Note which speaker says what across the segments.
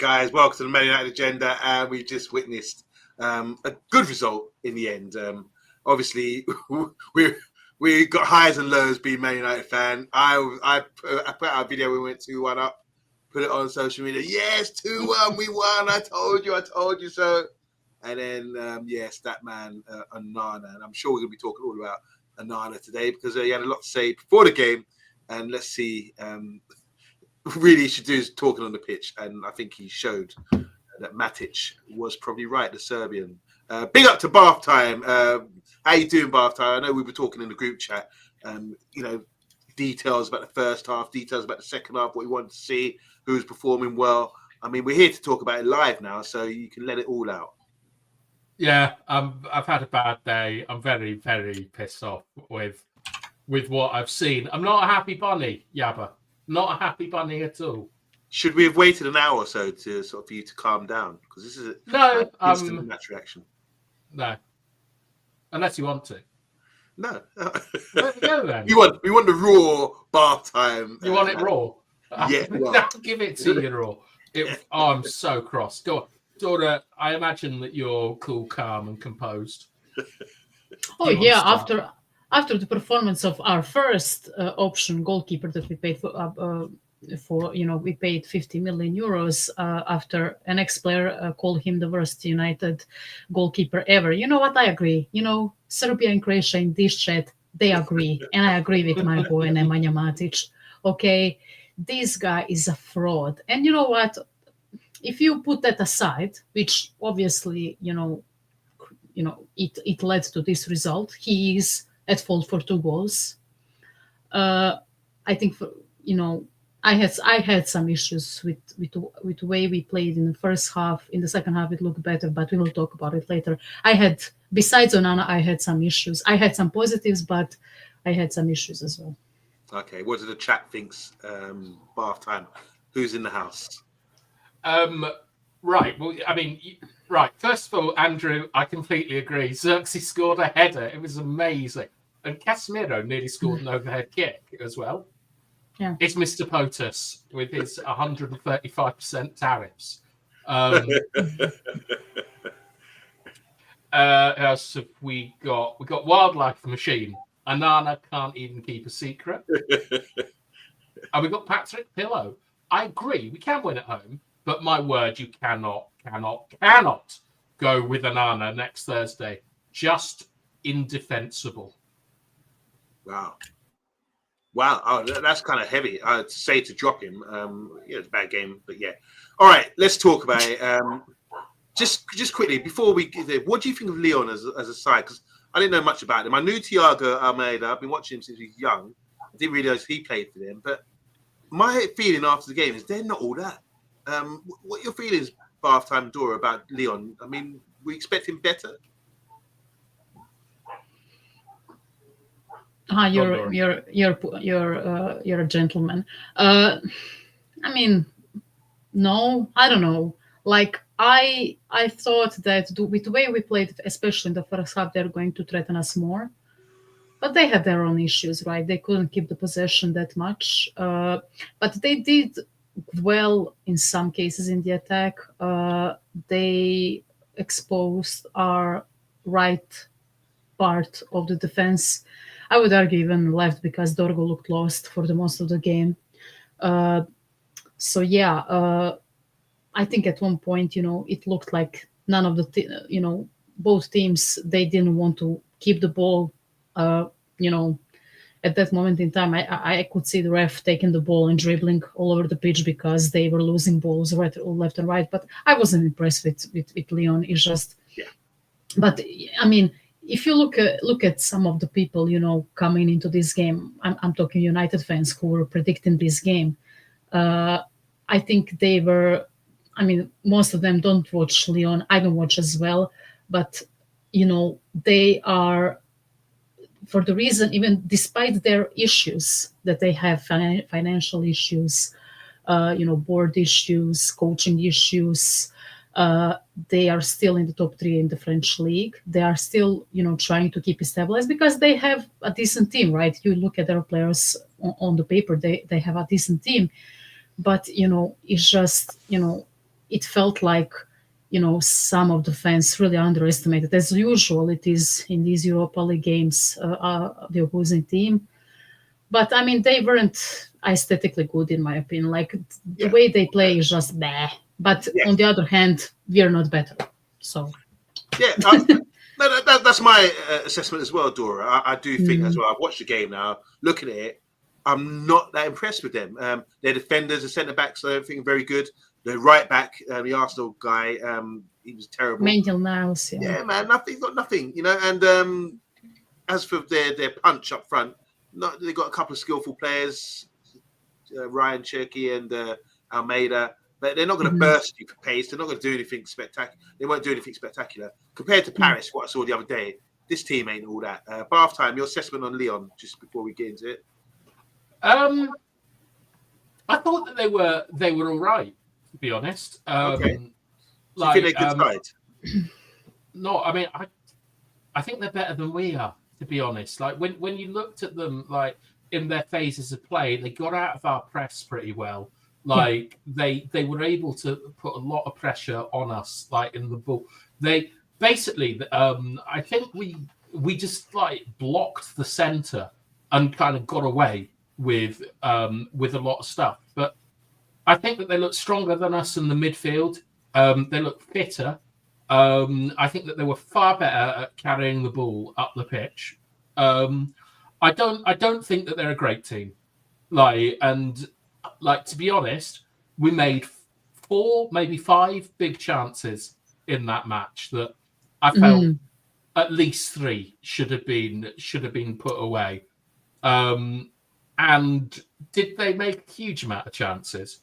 Speaker 1: guys, welcome to the Man United Agenda, and we just witnessed a good result in the end. Obviously, we got highs and lows being Man United fan. I put out a video, we went 2-1 up, put it on social media. Yes, 2-1, we won. I told you so. And then, yes, that man, Onana, and I'm sure we're going to be talking all about Onana today because he had a lot to say before the game. And let's see, really should do is talking on the pitch. And I think he showed that Matic was probably right, the Serbian. Big up to Bath Time. How you doing, Bath Time? I know we were talking in the group chat, details about the first half, details about the second half, what we wanted to see, who's performing well. I mean, we're here to talk about it live now, so you can let it all out.
Speaker 2: Yeah, I've had a bad day. I'm very, very pissed off with what I've seen. I'm not a happy bunny, Yabba. Not a happy bunny at all.
Speaker 1: Should we have waited an hour or so to for you to calm down? Because this is
Speaker 2: an
Speaker 1: instant match reaction.
Speaker 2: No, unless you want to.
Speaker 1: No.
Speaker 2: There we go then.
Speaker 1: We want the raw Bath Time.
Speaker 2: You want it raw?
Speaker 1: Yeah.
Speaker 2: Well. Give it to you raw. I'm so cross. Go on. Daughter, I imagine that you're cool, calm, and composed.
Speaker 3: Oh yeah, after the performance of our first option goalkeeper that we paid for we paid 50 million euros after an ex-player called him the worst United goalkeeper ever. You know what? I agree. Serbia and Croatia in this chat, they agree, and I agree with my boy Nemanja Matic. Okay, this guy is a fraud, and you know what? If you put that aside, which obviously, it led to this result, he is at fault for 2 goals. I think, I had some issues with the way we played in the first half. In the second half, it looked better, but we will talk about it later. Besides Onana, I had some issues. I had some positives, but I had some issues as well.
Speaker 1: Okay, what do the chat thinks? Bath Time. Who's in the house?
Speaker 2: Right. Well, I mean, right. First of all, Andrew, I completely agree. Xerxes scored a header. It was amazing. And Casemiro nearly scored an overhead kick as well.
Speaker 3: Yeah.
Speaker 2: It's Mr. POTUS with his 135% tariffs. Else have we got? We got Wildlife Machine. Onana can't even keep a secret. And we got Patrick Pillow. I agree. We can win at home. But my word, you cannot go with Onana next Thursday. Just indefensible. Wow.
Speaker 1: Oh, that's kind of heavy. I'd say to drop him. It's a bad game, but yeah. All right, let's talk about it. Just quickly, before we get there, what do you think of Lyon as a side? Because I didn't know much about him. I knew Thiago Almeida. I've been watching him since he was young. I didn't realize he played for them. But my feeling after the game is they're not all that. What are your feelings, Bath Time Dora, about Lyon? I mean, we expect him better.
Speaker 3: You're a gentleman. I mean, no, I don't know. Like I thought that with the way we played, especially in the first half, they're going to threaten us more. But they had their own issues, right? They couldn't keep the possession that much. But they did well in some cases in the attack. They exposed our right part of the defense. I would argue even left because Dorgo looked lost for the most of the game. I think at one point, it looked like none of the, both teams, they didn't want to keep the ball. At that moment in time, I could see the ref taking the ball and dribbling all over the pitch because they were losing balls left and right. But I wasn't impressed with Lyon. It's just,
Speaker 1: yeah.
Speaker 3: But I mean, if you look at some of the people, coming into this game, I'm talking United fans who were predicting this game. I think they were. I mean, most of them don't watch Lyon. I don't watch as well, but they are. For the reason, even despite their issues that they have, financial issues, board issues, coaching issues, they are still in the top 3 in the French league. They are still, trying to keep it stabilized because they have a decent team, right? You look at their players on the paper, they have a decent team, but it's just, it felt like, some of the fans really underestimated, as usual it is in these Europa League games, the opposing team. But I mean, they weren't aesthetically good, in my opinion. Like, the way they play is just bad. But on the other hand, we are not better. So
Speaker 1: no, that's my assessment as well, Dora. I do think as well. I've watched the game now. Looking at it, I'm not that impressed with them. Their defenders, the centre backs, I don't think are very good. The right back, the Arsenal guy, he was terrible.
Speaker 3: Manuel Niles,
Speaker 1: yeah, man, nothing. He's got nothing, And as for their punch up front, they've got a couple of skillful players, Ryan Cherky and Almeida. But they're not going to burst you for pace. They're not going to do anything spectacular. They won't do anything spectacular. Compared to Paris, what I saw the other day, this team ain't all that. Bath time, your assessment on Lyon, just before we get into it.
Speaker 2: I thought that they were all right, to be honest.
Speaker 1: Okay. Do you think they're good side?
Speaker 2: No, I mean, I think they're better than we are, to be honest. Like, when you looked at them, like, in their phases of play, they got out of our press pretty well. Like, they were able to put a lot of pressure on us, like, in the ball. They basically, I think we just, like, blocked the centre and kind of got away with a lot of stuff. But I think that they look stronger than us in the midfield. They look fitter. I think that they were far better at carrying the ball up the pitch. I don't think that they're a great team. To be honest, we made 4, maybe 5 big chances in that match that I felt at least 3 should have been put away. And did they make a huge amount of chances?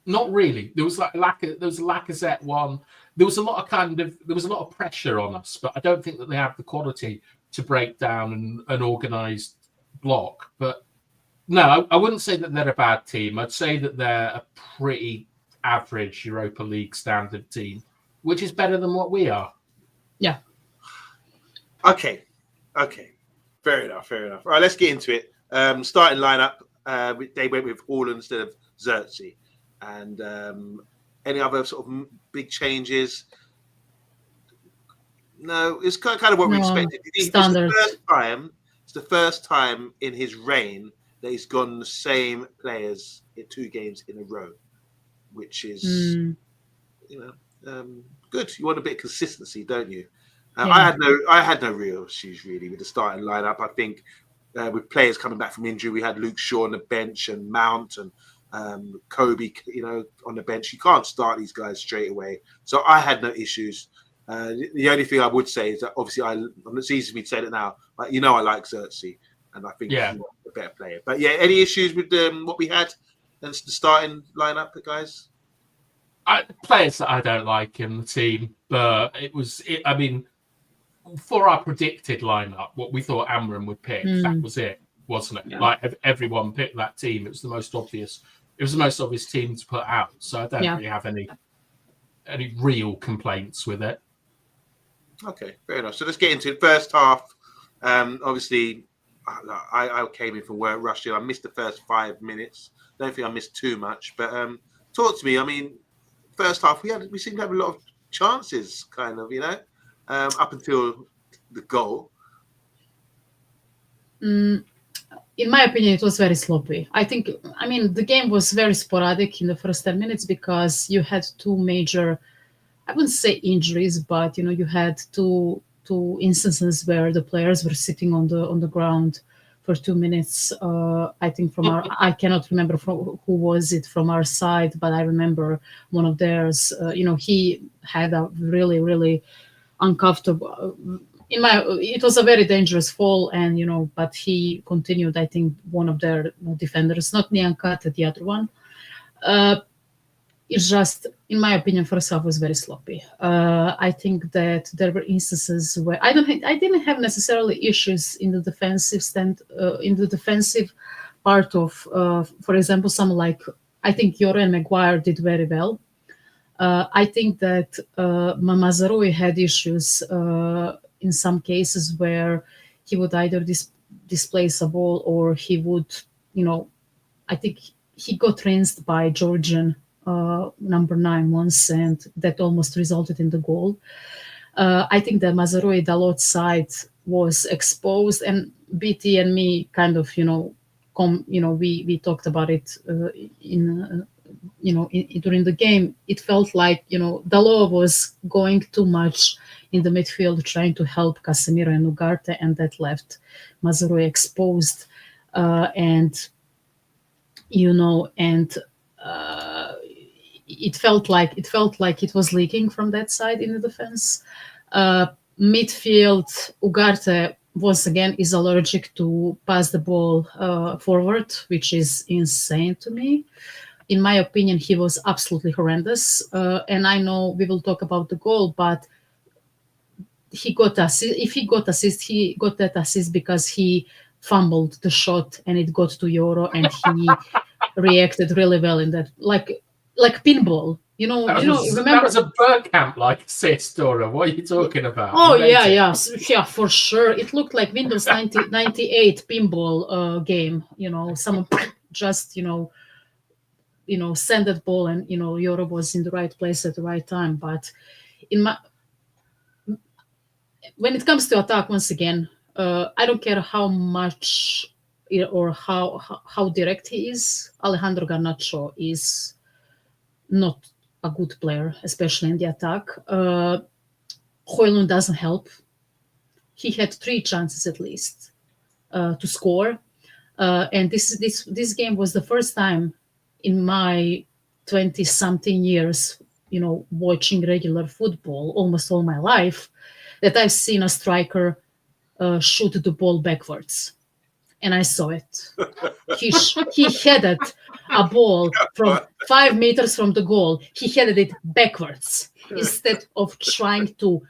Speaker 2: Not really. There was a Lacazette one. There was a lot of pressure on us, but I don't think that they have the quality to break down an organised block. But no, I wouldn't say that they're a bad team. I'd say that they're a pretty average Europa League standard team, which is better than what we are.
Speaker 3: Yeah.
Speaker 1: Okay. Fair enough. All right, let's get into it. Starting lineup, they went with Haaland instead of Xerxes. And any other sort of big changes? No, it's kind of what we expected.
Speaker 3: Standard.
Speaker 1: It's the first time in his reign that he's gone the same players in 2 games in a row, which is, good. You want a bit of consistency, don't you? I had no real issues really with the starting lineup. I think with players coming back from injury, we had Luke Shaw on the bench and Mount and Kobe, on the bench. You can't start these guys straight away. So I had no issues. The only thing I would say is that obviously it's easy for me to say that now, but I like Xerxes and I think he's a better player. But yeah, any issues with what we had and the starting lineup, guys?
Speaker 2: Players that I don't like in the team, but I mean, for our predicted lineup, what we thought Amorim would pick, that was it, wasn't it? Yeah. Like everyone picked that team. It was the most obvious. It was the most obvious team to put out. So I don't really have any real complaints with it.
Speaker 1: Okay, fair enough. So let's get into it. First half. Obviously, I came in from work rushed in. I missed the first 5 minutes. Don't think I missed too much. But talk to me. I mean, first half we seemed to have a lot of chances, kind of, up until the goal.
Speaker 3: In my opinion, it was very sloppy. The game was very sporadic in the first 10 minutes because you had 2 major, I wouldn't say injuries, but you had two instances where the players were sitting on the ground for 2 minutes. I think I cannot remember who was it from our side, but I remember one of theirs. He had a really, really uncomfortable. It was a very dangerous fall, and but he continued. I think one of their defenders, not Niankat, the other one. It's just, in my opinion, first half was very sloppy. I think that there were instances where I didn't have necessarily issues in the defensive part of, for example, someone like, I think Yoran Maguire did very well. I think that Mazraoui had issues in some cases where he would either displace a ball or he would, I think he got rinsed by Georgian number 9 once, and that almost resulted in the goal. I think the Mazarui Dalot side was exposed, and BT and me kind of, we talked about it during the game. It felt like, Dalot was going too much in the midfield, trying to help Casemiro and Ugarte, and that left Mazarui exposed. It felt like it was leaking from that side in the defense. Midfield, Ugarte once again is allergic to pass the ball forward, which is insane to me. In my opinion, he was absolutely horrendous. And I know we will talk about the goal, but he got assist. If he got assist, he got that assist because he fumbled the shot and it got to Euro, and he reacted really well in that, like pinball. Remember
Speaker 2: that was a Bergkamp-like assist, Dora. What are you talking about?
Speaker 3: Oh, yeah, for sure. It looked like Windows 98 pinball game. Someone just send that ball, and Euro was in the right place at the right time. But when it comes to attack, once again, I don't care how much or how direct he is. Alejandro Garnacho is not a good player, especially in the attack. Højlund doesn't help. He had 3 chances at least to score, and this game was the first time in my 20-something years, watching regular football, almost all my life, that I've seen a striker shoot the ball backwards. And I saw it. He headed a ball from 5 meters from the goal. He headed it backwards instead of trying to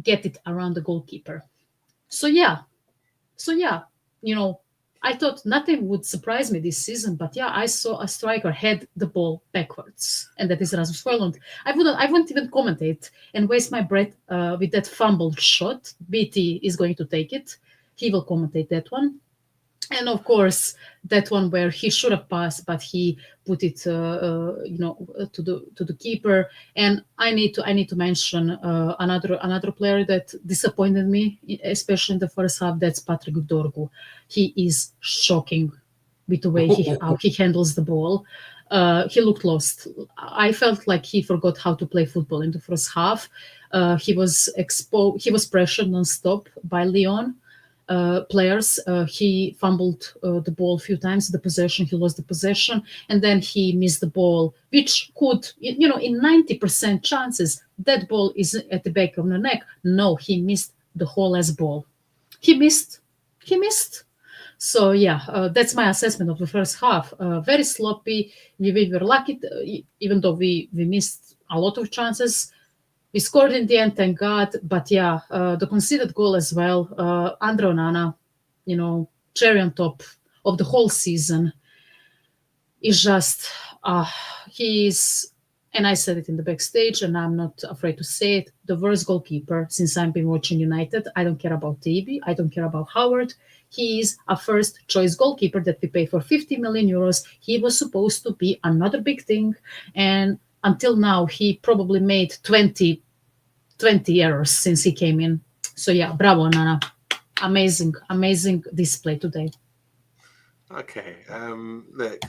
Speaker 3: get it around the goalkeeper. So yeah, I thought nothing would surprise me this season, but yeah, I saw a striker head the ball backwards, and that is Rasmus Højlund. I wouldn't even commentate and waste my breath with that fumbled shot. BT is going to take it. He will commentate that one. And of course, that one where he should have passed, but he put it, to the keeper. And I need to mention another player that disappointed me, especially in the first half. That's Patrick Dorgu. He is shocking with the way how he handles the ball. He looked lost. I felt like he forgot how to play football in the first half. He was exposed. He was pressured non-stop by Lyon players. He fumbled the ball a few times. He lost the possession, and then he missed the ball, which could, in 90% chances, that ball is at the back of the neck. No, he missed the whole as ball. He missed. So yeah, that's my assessment of the first half. Very sloppy. We were lucky, even though we missed a lot of chances. We scored in the end, thank God. But yeah, the conceded goal as well. Andre Onana, cherry on top of the whole season, is just, he's, and I said it in the backstage, and I'm not afraid to say it, the worst goalkeeper since I've been watching United. I don't care about Tibi. I don't care about Howard. He is a first choice goalkeeper that we pay for 50 million euros. He was supposed to be another big thing. And until now, he probably made 20 errors since he came in. So yeah, bravo, Nana. Amazing display today.
Speaker 1: Okay. Look,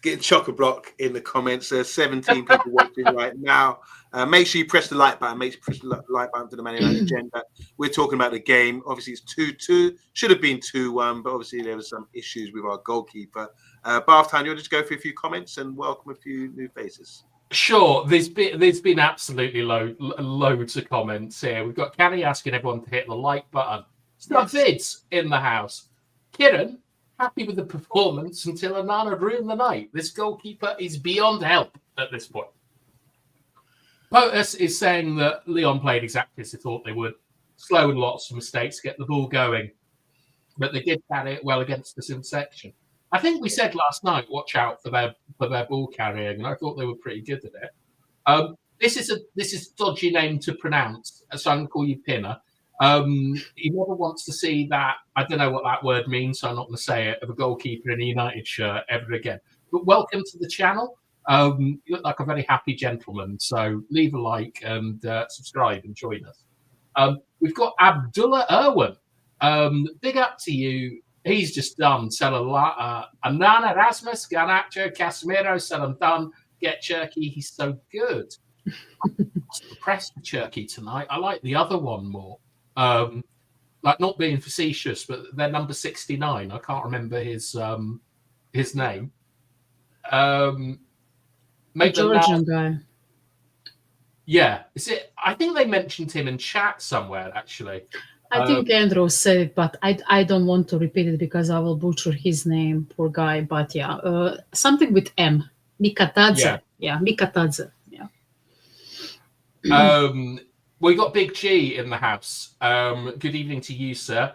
Speaker 1: getting chock-a-block in the comments. There's 17 people watching right now. Make sure you press the like button. Make sure you press the like button for the Man United agenda. We're talking about the game. Obviously, it's 2-2. Should have been 2-1, but obviously there were some issues with our goalkeeper. Bath Town, you want to just go through a few comments and welcome a few new faces?
Speaker 2: Sure. There's been absolutely loads of comments here. We've got Kenny asking everyone to hit the like button. Stuff Vids in the house. Kieran, happy with the performance until Onana ruined the night. This goalkeeper is beyond help at this point. POTUS is saying that Lyon played exactly as they thought they would. Slow and lots of mistakes to get the ball going. But they did carry it well against us in section. I think we said last night, watch out for their ball carrying, and I thought they were pretty good at it. This is a dodgy name to pronounce, so I'm going to call you Pinner. He never wants to see that, I don't know what that word means, so I'm not going to say it, of a goalkeeper in a United shirt ever again. But welcome to the channel. You look like a very happy gentleman. So leave a like and subscribe and join us. We've got Abdullah Irwin. Big up to you. He's just done. Onana, Rasmus, Garnacho, Casemiro, sell him done. Get Cherky. He's so good. I'm impressed with Cherky tonight. I like the other one more. Like, not being facetious, but they're number 69. I can't remember his name.
Speaker 3: Georgian guy.
Speaker 2: Yeah, is it? I think they mentioned him in chat somewhere. Actually,
Speaker 3: I think Andrew said it, but I don't want to repeat it because I will butcher his name, poor guy. But yeah, something with M. Mikatadze. Yeah, Mikatadze. Yeah.
Speaker 2: We got Big G in the house. Good evening to you, sir.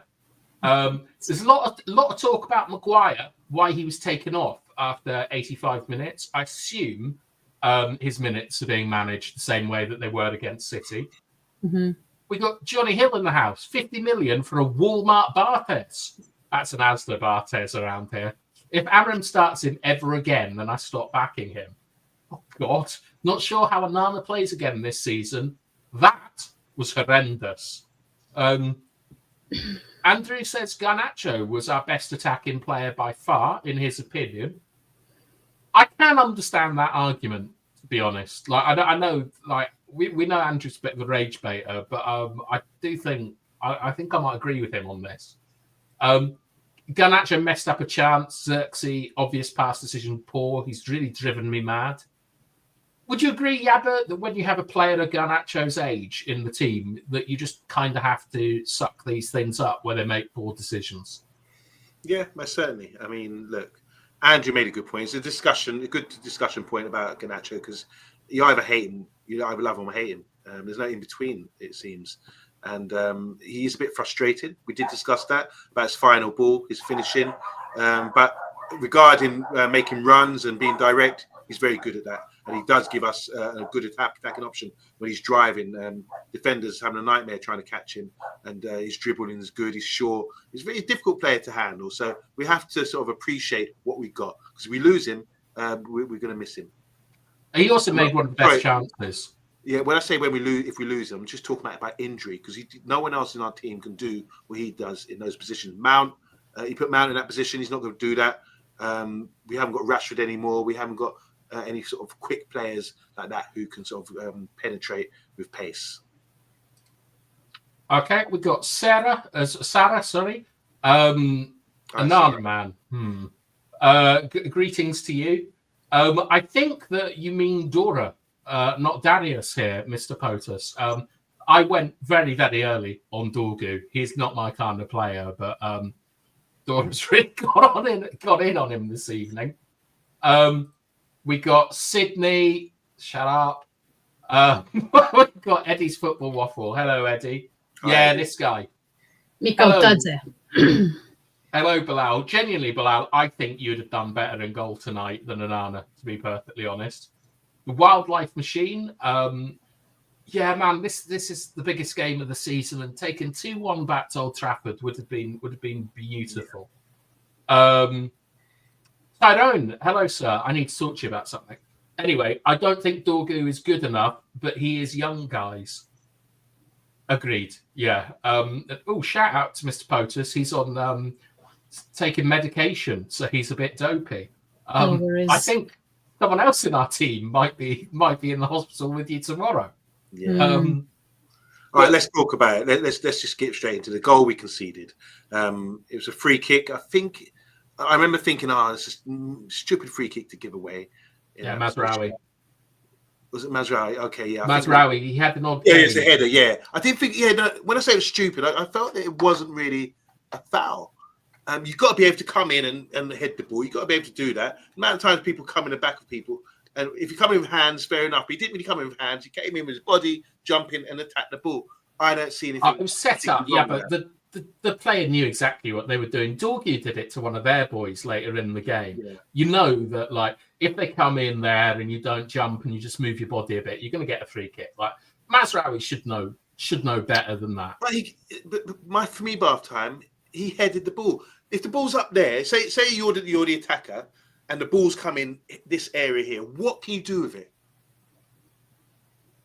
Speaker 2: There's a lot of talk about Maguire, why he was taken off after 85 minutes. I assume his minutes are being managed the same way that they were against City.
Speaker 3: Mm-hmm.
Speaker 2: We got Johnny Hill in the house. 50 million for a Walmart Barthez. That's an Asda Barthez around here. If Amorim starts him ever again, then I stop backing him. Oh, God. Not sure how Onana plays again this season. That was horrendous. Andrew says Garnacho was our best attacking player by far, in his opinion. I can understand that argument, to be honest. Like, I know, like, we know Andrew's a bit of a rage baiter, but I do think I think I might agree with him on this. Garnacho messed up a chance. Xerxes, obvious pass decision, poor. He's really driven me mad. Would you agree, Yabba, that when you have a player of Garnacho's age in the team, that you just kind of have to suck these things up where they make poor decisions?
Speaker 1: Yeah, most certainly. I mean, look, Andrew made a good point. It's a good discussion point about Garnacho, because you either hate him, you either love him or hate him. There's no in between, it seems. And he's a bit frustrated. We did discuss that about his final ball, his finishing. But regarding making runs and being direct, he's very good at that. And he does give us a good attacking option when he's driving. Defenders having a nightmare trying to catch him, and his dribbling is good. He's sure. He's a very difficult player to handle. So we have to sort of appreciate what we got, because if we lose him, we're going to miss him.
Speaker 2: He also made one of the best chances.
Speaker 1: Yeah, when I say if we lose him, I'm just talking about injury, because no one else in our team can do what he does in those positions. Mount, he put Mount in that position. He's not going to do that. We haven't got Rashford anymore. We haven't got any sort of quick players like that who can sort of penetrate with pace.
Speaker 2: Okay, we've got Sarah. Another man. Greetings to you. I think that you mean Dora, not Darius here, Mr. Potus. I went very, very early on Dorgu. He's not my kind of player, but Dora's really got in on him this evening. We got Sydney. Shut up. We've got Eddie's Football Waffle. Hello, Eddie.
Speaker 1: Hi.
Speaker 2: This guy.
Speaker 3: Mikotadze.
Speaker 2: Hello, Bilal. Genuinely, Bilal, I think you'd have done better in goal tonight than Onana, to be perfectly honest. The Wildlife Machine. Yeah, man, this is the biggest game of the season, and taking 2-1 back to Old Trafford would have been beautiful. Tyrone, hello, sir. I need to talk to you about something. Anyway, I don't think Dorgu is good enough, but he is young, guys. Agreed. Yeah. Shout out to Mr. Potus. He's on taking medication, so he's a bit dopey. I think someone else in our team might be in the hospital with you tomorrow.
Speaker 1: Yeah. All right, let's talk about it. Let's just get straight into the goal we conceded. It was a free kick. I remember thinking, it's a stupid free kick to give away.
Speaker 2: Yeah, Mazraoui.
Speaker 1: Was it Mazraoui? Okay, yeah.
Speaker 2: Mazraoui, he had an odd.
Speaker 1: Yeah, it's a header. Yeah, I didn't think. Yeah, no, when I say it was stupid, I felt that it wasn't really a foul. You've got to be able to come in and head the ball. You've got to be able to do that. The amount of times people come in the back of people, and if you come in with hands, fair enough. But he didn't really come in with hands. He came in with his body, jumping and attack the ball. I don't see anything.
Speaker 2: It was set up, yeah, but the player knew exactly what they were doing. Dorgu did it to one of their boys later in the game. Yeah. You know that, like, if they come in there and you don't jump and you just move your body a bit, you're going to get a free kick. Like, Mazraoui should know better than that.
Speaker 1: But for me, half time, he headed the ball. If the ball's up there, say you're the attacker, and the ball's coming this area here. What can you do with it?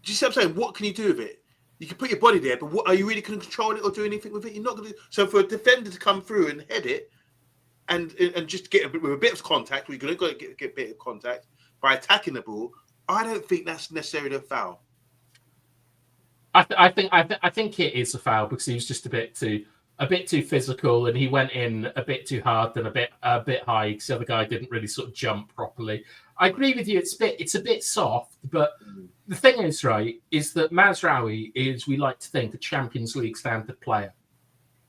Speaker 1: Do you see what I'm saying? What can you do with it? You can put your body there, but what are you really going to control it or do anything with it? You're not going to. So for a defender to come through and head it, and just get with a bit of contact, we're going to get a bit of contact by attacking the ball. I don't think that's necessarily a foul.
Speaker 2: I think it is a foul because he was just a bit too physical, and he went in a bit too hard and a bit high because the other guy didn't really sort of jump properly. I agree with you. It's a bit soft, but the thing is, right, is that Mazraoui is, we like to think, a Champions League standard player,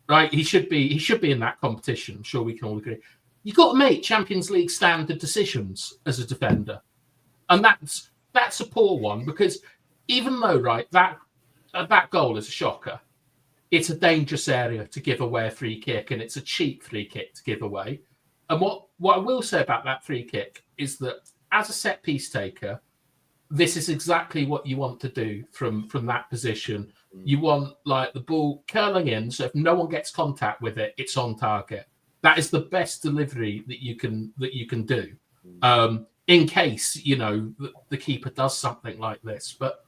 Speaker 2: right? He should be in that competition. I'm sure we can all agree. You've got to make Champions League standard decisions as a defender, and that's a poor one because even though, right, that goal is a shocker, it's a dangerous area to give away a free kick, and it's a cheap free kick to give away. And what I will say about that free kick is that as a set piece taker, this is exactly what you want to do from that position. You want like the ball curling in, so if no one gets contact with it, it's on target. That is the best delivery that you can do, in case the keeper does something like this. But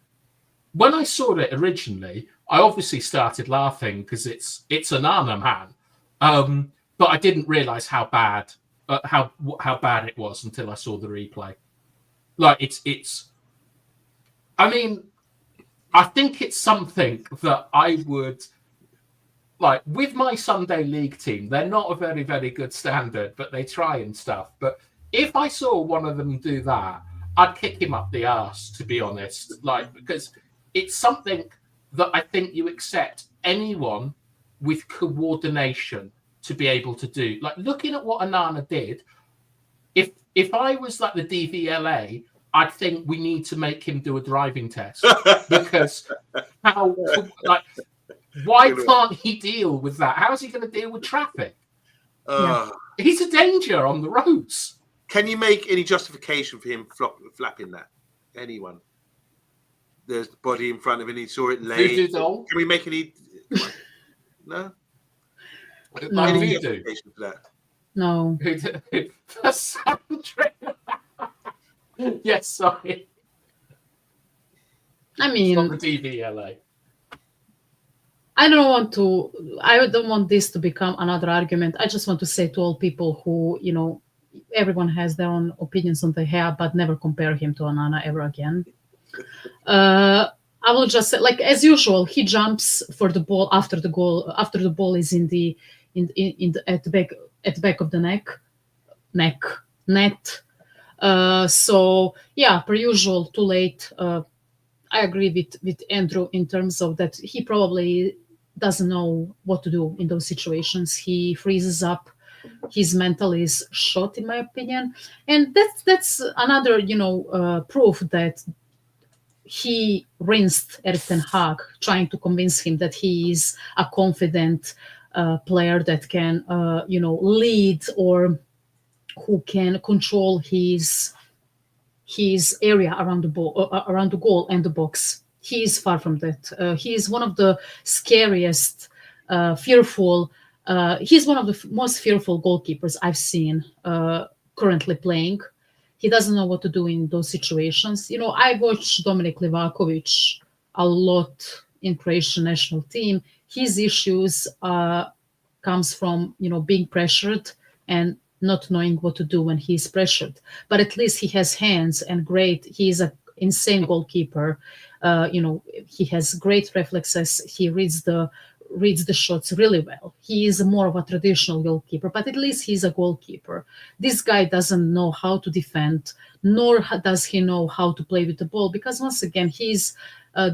Speaker 2: when I saw it originally, I obviously started laughing because it's Onana, man. But I didn't realise how bad it was until I saw the replay. Like it's. I mean, I think it's something that I would like with my Sunday league team. They're not a very, very good standard, but they try and stuff. But if I saw one of them do that, I'd kick him up the arse, to be honest. Like, because it's something that I think you accept anyone with coordination to be able to do. Like, looking at what Onana did, if I was like the DVLA, I'd think we need to make him do a driving test because why can't he deal with that? How is he going to deal with traffic? He's a danger on the roads.
Speaker 1: Can you make any justification for him flapping that? Anyone? There's the body in front of him. He saw it lay. Can we make any? No.
Speaker 2: Any
Speaker 1: justification for that?
Speaker 3: No.
Speaker 2: Yes, sorry.
Speaker 3: I mean,
Speaker 2: it's not the DVLA.
Speaker 3: I don't want this to become another argument. I just want to say to all people who, everyone has their own opinions on the hair, but never compare him to Onana ever again. I will just say, like as usual, he jumps for the ball after the ball is at the back of the net. So yeah, per usual, too late. I agree with Andrew in terms of that he probably doesn't know what to do in those situations. He freezes up. His mental is shot, in my opinion, and that's another proof that he rinsed Erik ten Hag, trying to convince him that he is a confident player that can lead or who can control his area around the ball, around the goal and the box. He is far from that. He is one of the scariest, fearful. He's one of the most fearful goalkeepers I've seen currently playing. He doesn't know what to do in those situations. I watched Dominik Livakovic a lot in Croatian national team. His issues comes from being pressured and not knowing what to do when he's pressured. But at least he has hands and he is an insane goalkeeper. He has great reflexes. He reads the shots really well. He is more of a traditional goalkeeper, but at least he's a goalkeeper. This guy doesn't know how to defend, nor does he know how to play with the ball, because once again, his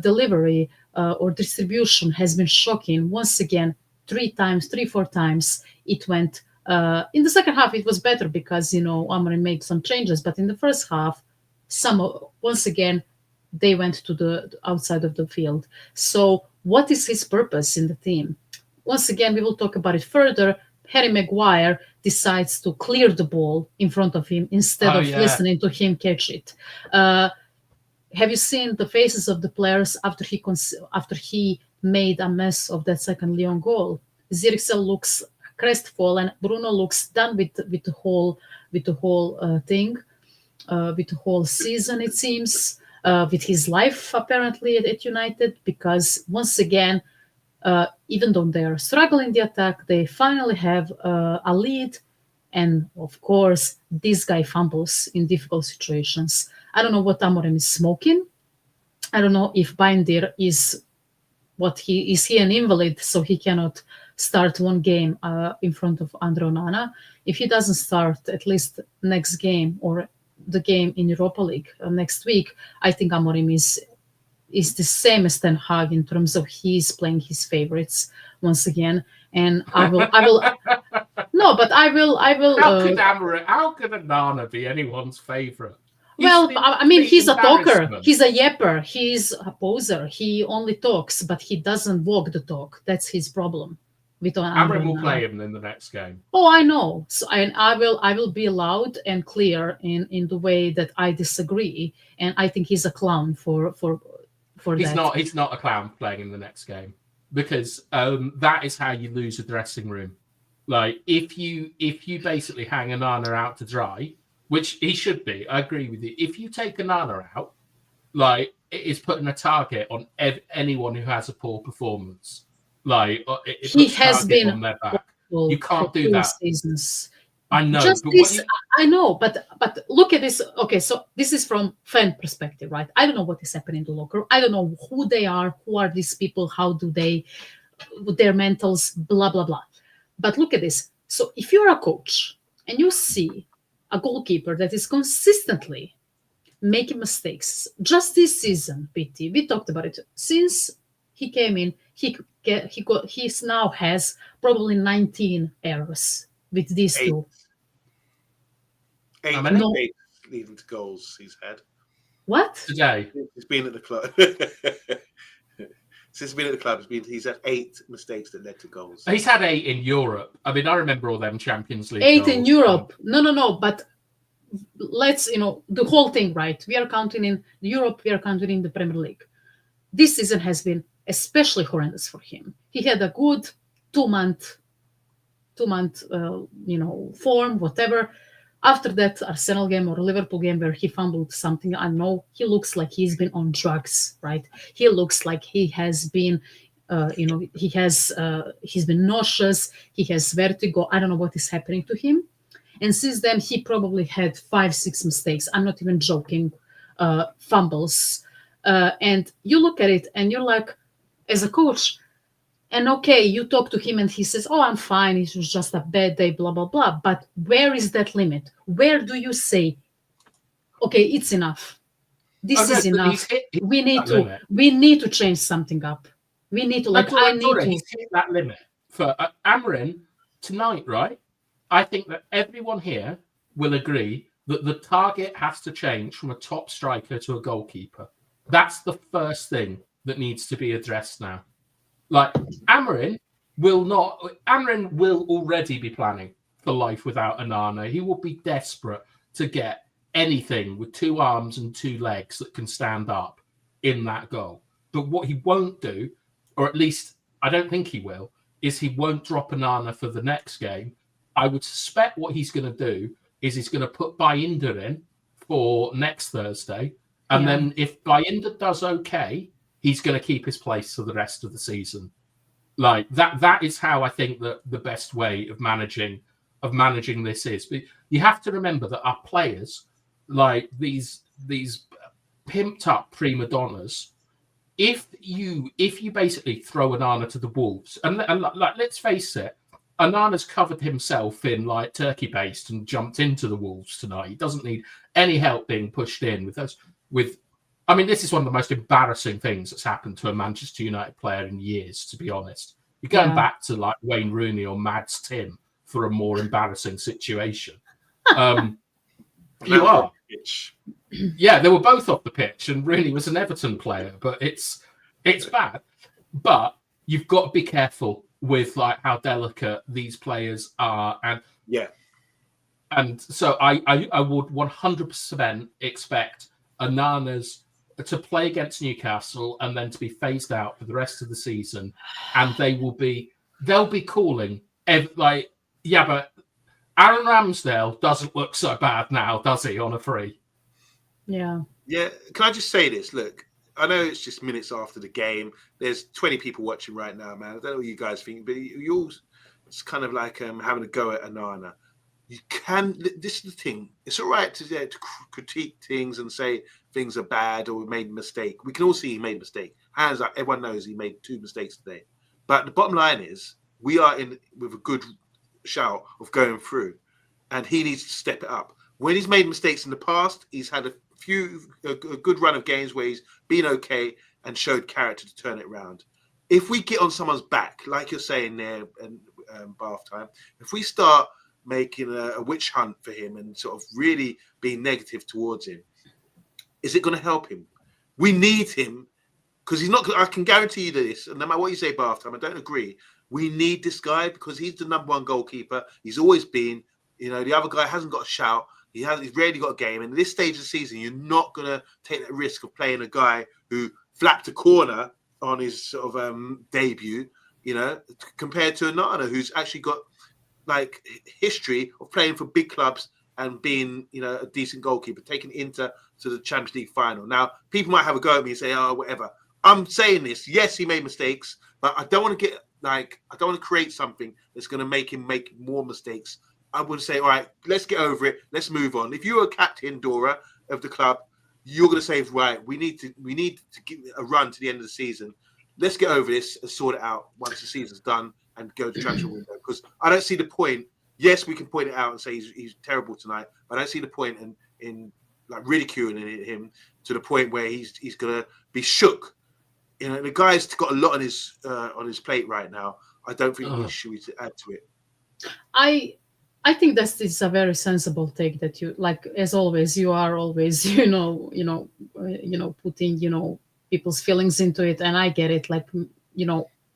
Speaker 3: delivery or distribution has been shocking. Once again, 4 times it went. In the second half, it was better because, Amorim made some changes. But in the first half, once again, they went to the outside of the field. So what is his purpose in the team? Once again, we will talk about it further. Harry Maguire decides to clear the ball in front of him instead of listening to him catch it. Have you seen the faces of the players after he made a mess of that second Lyon goal? Zirkzee looks crestfallen. Bruno looks done with the whole the whole thing, with the whole season, it seems, with his life apparently at United, because once again, even though they are struggling the attack, they finally have a lead. And of course, this guy fumbles in difficult situations. I don't know what Amorim is smoking. I don't know if Binder is he an invalid, so he cannot start one game in front of Andre Onana. If he doesn't start at least next game or the game in Europa League next week, I think Amorim is the same as Ten Hag in terms of he's playing his favorites once again. And I will no, but I will.
Speaker 2: How could Onana be anyone's favorite?
Speaker 3: Well, I mean, he's a talker. He's a yapper. He's a poser. He only talks, but he doesn't walk the talk. That's his problem.
Speaker 2: Amorim will play him in the next game.
Speaker 3: Oh, I know. So, and I will be loud and clear in the way that I disagree, and I think he's a clown for that.
Speaker 2: He's not a clown playing in the next game, because that is how you lose a dressing room. Like if you basically hang Onana out to dry, which he should be, I agree with you. If you take Onana out, like it is putting a target on anyone who has a poor performance. Like
Speaker 3: he has been
Speaker 2: on their back. You can't do that.
Speaker 3: Seasons.
Speaker 2: I know.
Speaker 3: I know, but look at this. Okay, so this is from fan perspective, right? I don't know what is happening in the locker room. I don't know who they are. Who are these people? How do they, with their mentals, blah, blah, blah. But look at this. So if you're a coach and you see a goalkeeper that is consistently making mistakes, just this season, PT, we talked about it. Since he came in, he now has probably 19 errors with these two.
Speaker 1: Eight leading to goals he's had.
Speaker 3: What?
Speaker 2: Today.
Speaker 1: He's been at the club. Since he's been at the club, he's had 8 mistakes that led to goals.
Speaker 2: He's had 8 in Europe. I mean, I remember all them Champions League
Speaker 3: 8
Speaker 2: goals.
Speaker 3: in Europe. No. But let's, the whole thing, right? We are counting in Europe. We are counting in the Premier League. This season has been especially horrendous for him. He had a good 2-month, form, whatever. After that Arsenal game or Liverpool game where he fumbled something, I know he looks like he's been on drugs, right? He looks like he has been, he's been nauseous. He has vertigo. I don't know what is happening to him. And since then, he probably had 5-6 mistakes. I'm not even joking. Fumbles. And you look at it and you're like, as a coach, and okay, you talk to him and he says, oh, I'm fine. It was just a bad day, blah, blah, blah. But where is that limit? Where do you say, okay, it's enough. This is enough. We need to change something up. We need to,
Speaker 2: He's hit that limit. For Amorim tonight, right? I think that everyone here will agree that the target has to change from a top striker to a goalkeeper. That's the first thing that needs to be addressed now. Like Amorim will already be planning for life without Onana. He will be desperate to get anything with 2 arms and 2 legs that can stand up in that goal. But what he won't do, or at least I don't think he will, is he won't drop Onana for the next game. I would suspect what he's going to do is he's going to put Binder in for next Thursday. And then if Binder does okay, he's going to keep his place for the rest of the season. Like that is how I think that the best way of managing this is. But you have to remember that our players, like these pimped up prima donnas, if you basically throw Onana to the wolves, and like let's face it, Onana's covered himself in like turkey baste and jumped into the wolves tonight. He doesn't need any help being pushed in with us. I mean, this is one of the most embarrassing things that's happened to a Manchester United player in years, to be honest. You're going back to like Wayne Rooney or Mads Tim for a more embarrassing situation. You are. Yeah, they were both off the pitch, and Rooney was an Everton player, but it's bad. But you've got to be careful with like how delicate these players are, and so I would 100% expect Onana's to play against Newcastle and then to be phased out for the rest of the season, and they'll be calling but Aaron Ramsdale doesn't look so bad now, does he, on a free?
Speaker 3: Yeah.
Speaker 1: Yeah. Can I just say this? Look, I know it's just minutes after the game. There's 20 people watching right now, man. I don't know what you guys think, but you all, it's kind of like having a go at Onana. You can. This is the thing. It's all right to critique things and say things are bad or we made a mistake. We can all see he made a mistake. Hands up. Everyone knows he made 2 mistakes today. But the bottom line is we are in with a good shout of going through, and he needs to step it up. When he's made mistakes in the past, he's had a good run of games where he's been okay and showed character to turn it around. If we get on someone's back, like you're saying there, and bath time, if we start making a witch hunt for him and sort of really being negative towards him, is it going to help him? We need him because he's not. I can guarantee you this, and no matter what you say, bath time, I don't agree. We need this guy because he's the #1 goalkeeper. He's always been. You know, the other guy hasn't got a shout. He's rarely got a game. And at this stage of the season, you're not going to take that risk of playing a guy who flapped a corner on his sort of debut, you know, compared to Onana, who's actually got like history of playing for big clubs and being, you know, a decent goalkeeper, taking Inter to the Champions League final. Now, people might have a go at me and say, oh, whatever. I'm saying this. Yes, he made mistakes, but I don't want to I don't want to create something that's going to make him make more mistakes. I would say, all right, let's get over it. Let's move on. If you're a captain, Dora, of the club, you're going to say, right, we need to give a run to the end of the season. Let's get over this and sort it out once the season's done and go to transfer window. Because I don't see the point. Yes, we can point it out and say he's terrible tonight. But I don't see the point in like ridiculing him to the point where he's going to be shook. You know, the guy's got a lot on his plate right now. I don't think we should add to it.
Speaker 3: I think this is a very sensible take that you, like, as always, you are always, putting, people's feelings into it. And I get it. Like,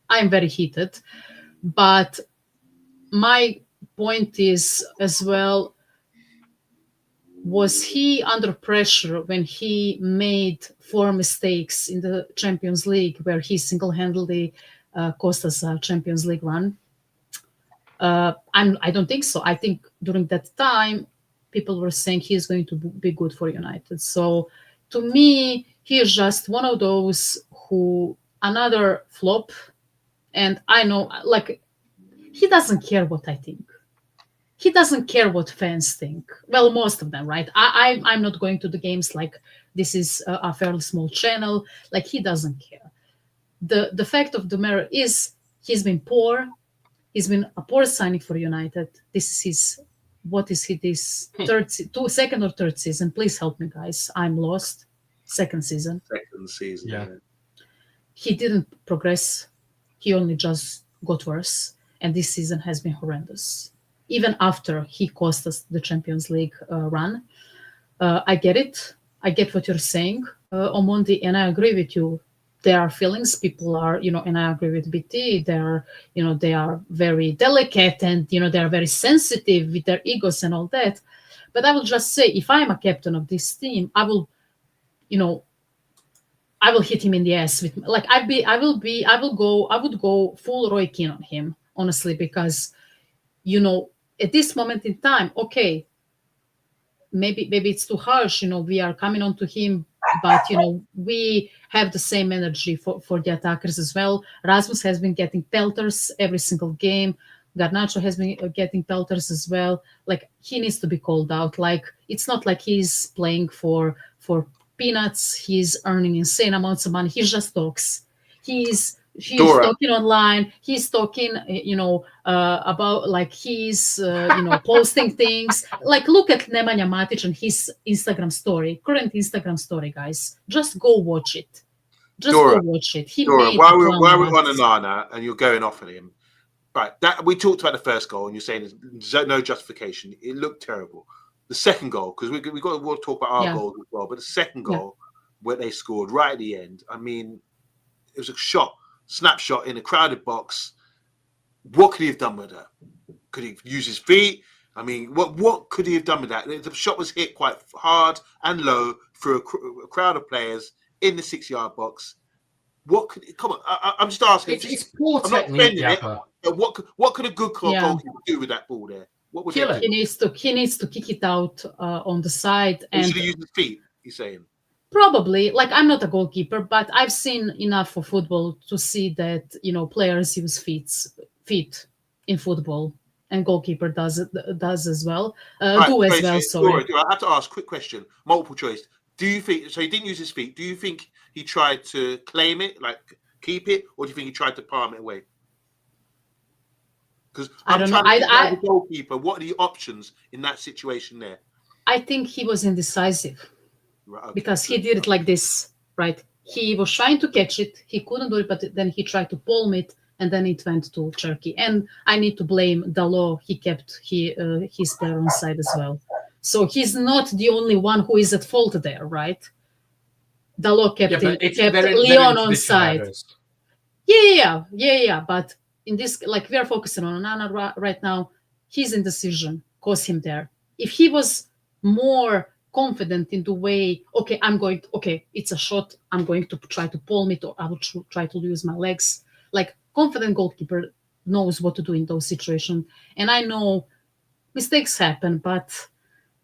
Speaker 3: I'm very heated, but my point is as well, was he under pressure when he made 4 mistakes in the Champions League where he single-handedly cost us a Champions League run? I don't think so. I think during that time, people were saying he's going to be good for United. So to me, he is just one of those who, another flop. And I know, like, he doesn't care what I think. He doesn't care what fans think. Well, most of them, right? I'm not going to the games like this is a fairly small channel. Like, he doesn't care. The fact of the matter is he's been poor. He's been a poor signing for United. This is his, second or third season? Please help me, guys. I'm lost. Second season.
Speaker 1: Yeah.
Speaker 3: He didn't progress. He only just got worse. And this season has been horrendous. Even after he cost us the Champions League run. I get it. I get what you're saying, Omondi, and I agree with you. There are feelings, people are, and I agree with BT, they are very delicate and, they are very sensitive with their egos and all that. But I will just say, if I'm a captain of this team, I will hit him in the ass with, like, I would go full Roy Keane on him, honestly, because, at this moment in time, okay, maybe it's too harsh, we are coming on to him, but we have the same energy for the attackers as well. Rasmus has been getting pelters every single game. Garnacho has been getting pelters as well. Like, he needs to be called out. Like, it's not like he's playing for peanuts. He's earning insane amounts of money. He just talks. He's talking online. He's talking, about, like, he's, posting things. Like, look at Nemanja Matic and his Instagram story, current Instagram story, guys. Just go watch it. Go watch it.
Speaker 1: Dora, while we're on Onana and you're going off on him, right? That we talked about the first goal and you're saying there's no justification. It looked terrible. The second goal, because we'll talk about our goals as well, but the second goal where they scored right at the end, I mean, it was a snapshot in a crowded box. What could he have done with that? Could he use his feet? I mean, what could he have done with that? The shot was hit quite hard and low through a crowd of players in the 6-yard box. Come on, I'm just asking.
Speaker 2: It's poor technique.
Speaker 1: What could a good goalkeeper do with that ball there? What would
Speaker 2: Kill
Speaker 1: they
Speaker 2: it.
Speaker 1: do?
Speaker 3: He needs to kick it out on the side,
Speaker 1: He
Speaker 3: and
Speaker 1: should have used his feet. He's saying.
Speaker 3: probably, like, I'm not a goalkeeper, but I've seen enough of football to see that players use feet in football, and goalkeeper does as well.
Speaker 1: Right,
Speaker 3: Do as
Speaker 1: sorry,
Speaker 3: well.
Speaker 1: Laura,
Speaker 3: Sorry.
Speaker 1: I have to ask quick question, multiple choice. Do you think so? He didn't use his feet. Do you think he tried to claim it, like keep it, or do you think he tried to palm it away? Because
Speaker 3: I
Speaker 1: I'm
Speaker 3: don't know.
Speaker 1: trying to think as a goalkeeper, what are the options in that situation there?
Speaker 3: I think he was indecisive.
Speaker 1: Right, okay.
Speaker 3: Because he did it like this, right? He was trying to catch it, he couldn't do it, but then he tried to palm it, and then it went to Turkey. And I need to blame Dalot. He kept his player on side as well. So he's not the only one who is at fault there, right? Dalot kept Lyon on side. Yeah. But in this, like, we are focusing on Onana right now. His indecision caused him there. If he was more confident in the way, it's a shot, I'm going to try to palm it, or I will try to use my legs. Like, confident goalkeeper knows what to do in those situations. And I know mistakes happen, but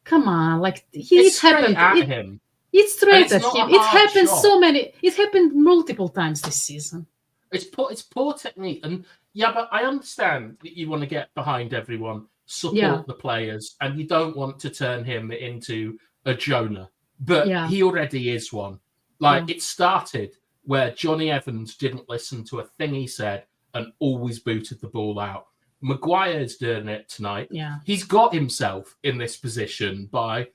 Speaker 3: come on, like, it happened
Speaker 2: at him.
Speaker 3: It's straight at
Speaker 2: not
Speaker 3: him.
Speaker 2: a
Speaker 3: It
Speaker 2: hard
Speaker 3: happened
Speaker 2: shot.
Speaker 3: it happened multiple times this season.
Speaker 2: It's poor technique, and yeah, but I understand that you want to get behind everyone, support the players, and you don't want to turn him into a Jonah. But he already is one. Like, it started where Johnny Evans didn't listen to a thing he said and always booted the ball out. Maguire's doing it tonight.
Speaker 3: Yeah.
Speaker 2: He's got himself in this position by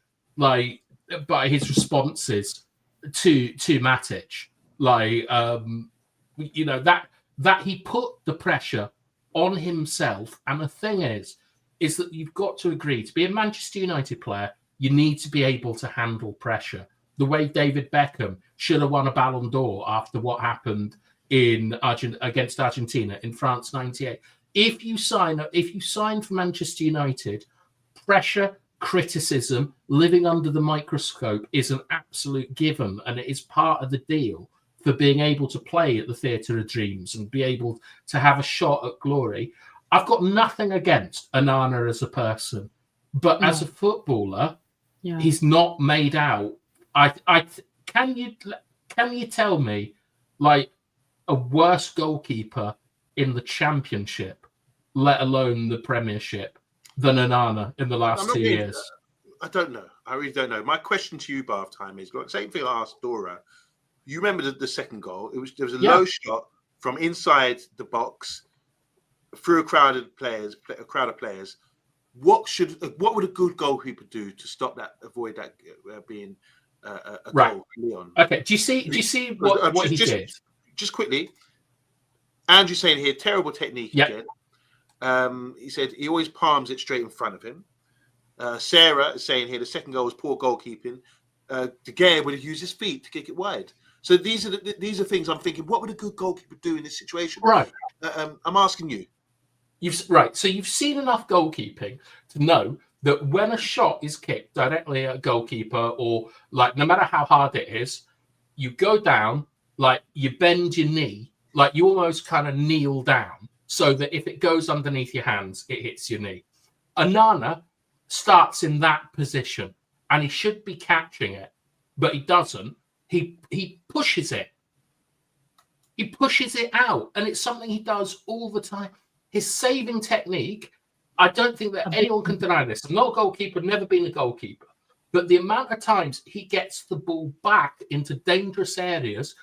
Speaker 2: his responses to Matic. Like, that he put the pressure on himself. And the thing is that you've got to agree, to be a Manchester United player, you need to be able to handle pressure. The way David Beckham should have won a Ballon d'Or after what happened against Argentina in France '98. If you sign for Manchester United, pressure, criticism, living under the microscope is an absolute given, and it is part of the deal for being able to play at the Theatre of Dreams and be able to have a shot at glory. I've got nothing against Onana as a person, but as a footballer, he's not made out. Can you tell me, like, a worse goalkeeper in the Championship, let alone the Premiership, than Onana in the last 2 years?
Speaker 1: I don't know. I really don't know. My question to you, Bath Time, is like, same thing I asked Dora. You remember the second goal? There was a low shot from inside the box through a crowd of players. What would a good goalkeeper do to stop that, avoid that being a goal? Leon.
Speaker 2: Okay. Do you see what he did?
Speaker 1: Just quickly, Andrew's saying here, terrible technique again. He said he always palms it straight in front of him. Sarah is saying here the second goal was poor goalkeeping. De Gea would have used his feet to kick it wide. So these are things I'm thinking. What would a good goalkeeper do in this situation?
Speaker 2: Right.
Speaker 1: I'm asking you.
Speaker 2: So you've seen enough goalkeeping to know that when a shot is kicked directly at a goalkeeper, or like no matter how hard it is, you go down, like you bend your knee, like you almost kind of kneel down, so that if it goes underneath your hands, it hits your knee. Onana starts in that position, and he should be catching it, but he doesn't. He pushes it. He pushes it out, and it's something he does all the time. His saving technique, I don't think that anyone can deny this. I'm not a goalkeeper, never been a goalkeeper, but the amount of times he gets the ball back into dangerous areas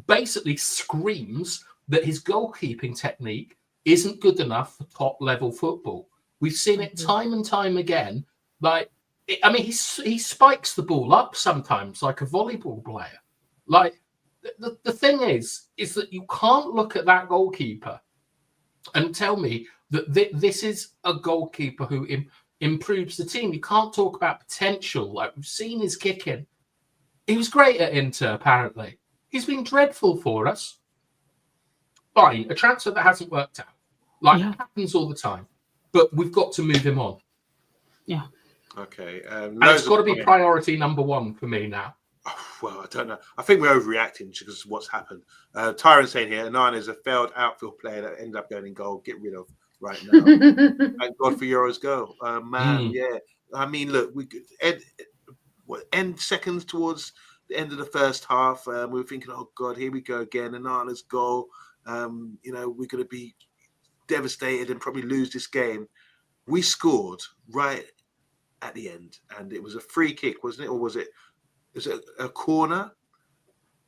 Speaker 2: basically screams that his goalkeeping technique isn't good enough for top-level football. We've seen it time and time again. Like, I mean, he spikes the ball up sometimes like a volleyball player. Like, the thing is that you can't look at that goalkeeper and tell me that this is a goalkeeper who improves the team. You can't talk about potential. Like, we've seen his kicking. He was great at Inter, apparently. He's been dreadful for us. Fine, a transfer that hasn't worked out. Like, it happens all the time. But we've got to move him on.
Speaker 3: Yeah.
Speaker 1: Okay.
Speaker 2: And it's got to be priority number one for me now.
Speaker 1: Well, I don't know. I think we're overreacting because of what's happened. Tyron saying here, Onana is a failed outfield player that ended up going in goal. Get rid of. right now. Thank God for Euro's goal. Man, yeah. I mean, look, we could end seconds towards the end of the first half. We were thinking, oh God, here we go again. Onana's goal. We're going to be devastated and probably lose this game. We scored right at the end, and it was a free kick, wasn't it? Or was it a corner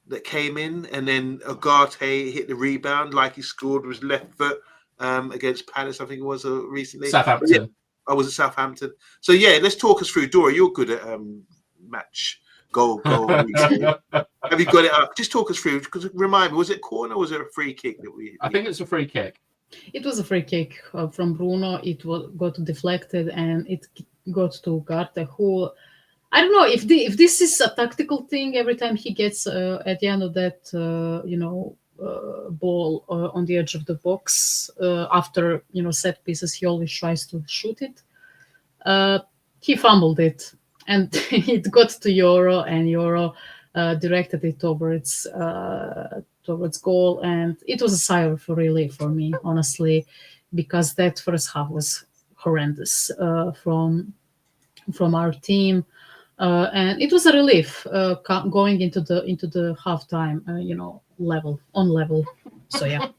Speaker 1: that came in, and then Ugarte hit the rebound like he scored with his left foot against Palace, I think it was recently.
Speaker 2: Southampton.
Speaker 1: I was at Southampton. So yeah, let's talk us through. Dora, you're good at match goal. Have you got it up? Just talk us through, because remind me, was it corner or was it a free kick that we?
Speaker 2: I think it's a free kick.
Speaker 3: It was a free kick from Bruno. It got deflected and it got to Ugarte, who, I don't know if this is a tactical thing. Every time he gets at the end of that, ball on the edge of the box after set pieces, he always tries to shoot it. He fumbled it, and it got to Euro, and Euro directed it towards goal, and it was a sigh of relief for me, honestly, because that first half was horrendous from our team. And it was a relief going into the halftime, level. So yeah.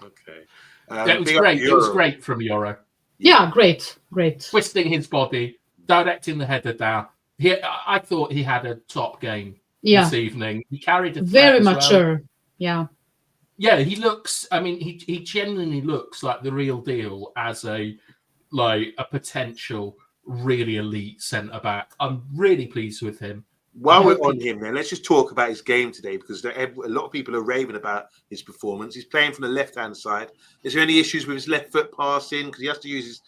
Speaker 1: Okay.
Speaker 2: It was great. It was great from Euro.
Speaker 3: Yeah, great.
Speaker 2: Twisting his body, directing the header down. I thought he had a top game this evening. He carried it
Speaker 3: very mature. Well.
Speaker 2: Yeah, he looks. I mean, he genuinely looks like the real deal as a potential really elite centre back. I'm really pleased with him.
Speaker 1: While we're on him, then let's just talk about his game today, because a lot of people are raving about his performance. He's playing from the left-hand side. Is there any issues with his left foot passing? Because he has to use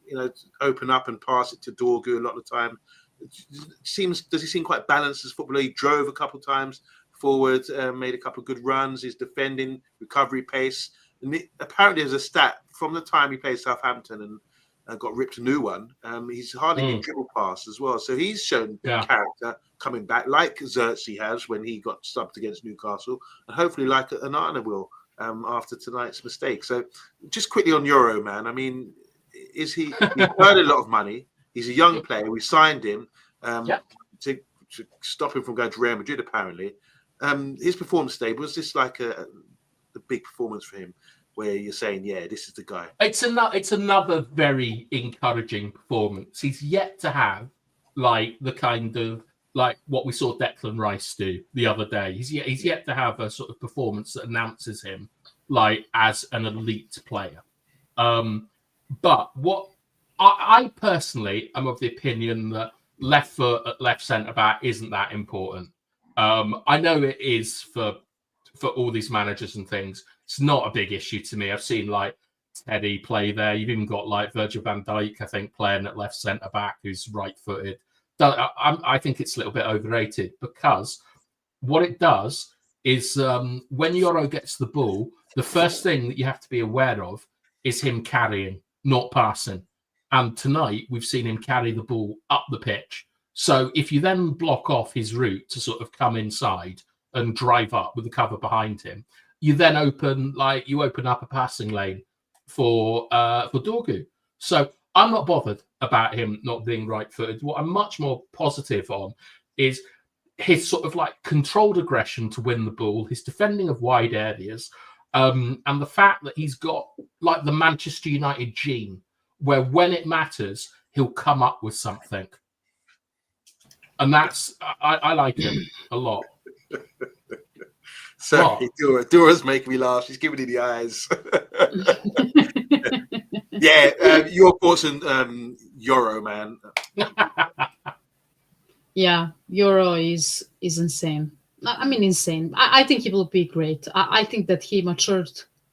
Speaker 1: his, open up and pass it to Dorgu a lot of the time. Does he seem quite balanced as a footballer? He drove a couple of times forward, made a couple of good runs. His defending, recovery pace. And apparently, there's a stat from the time he played Southampton and got ripped a new one. He's hardly get dribble pass as well. So he's shown character coming back, like Xerxes has when he got subbed against Newcastle, and hopefully like Onana will after tonight's mistake. So just quickly on Euro, man. I mean, he's earned a lot of money. He's a young player. We signed him to stop him from going to Real Madrid, apparently. His performance today, was this like a big performance for him, where you're saying, yeah, this is the guy? It's
Speaker 2: another very encouraging performance. He's yet to have the kind of what we saw Declan Rice do the other day. He's yet to have a sort of performance that announces him as an elite player. But what I personally am of the opinion that left foot at left centre back isn't that important. I know it is for all these managers and things. It's not a big issue to me. I've seen Teddy play there. You've even got Virgil van Dijk, I think, playing at left centre back, who's right-footed. I think it's a little bit overrated, because what it does is when Euro gets the ball, the first thing that you have to be aware of is him carrying, not passing. And tonight we've seen him carry the ball up the pitch. So if you then block off his route to sort of come inside and drive up with the cover behind him, you then open up a passing lane for Dorgu. So I'm not bothered about him not being right-footed. What I'm much more positive on is his sort of controlled aggression to win the ball, his defending of wide areas, and the fact that he's got the Manchester United gene, where when it matters, he'll come up with something. And that's, I like him a lot.
Speaker 1: Sorry, Dora's making me laugh. She's giving me the eyes. Your thoughts on Euro, man?
Speaker 3: Yeah, Euro is insane. I mean, insane. I think he will be great. I think that he matured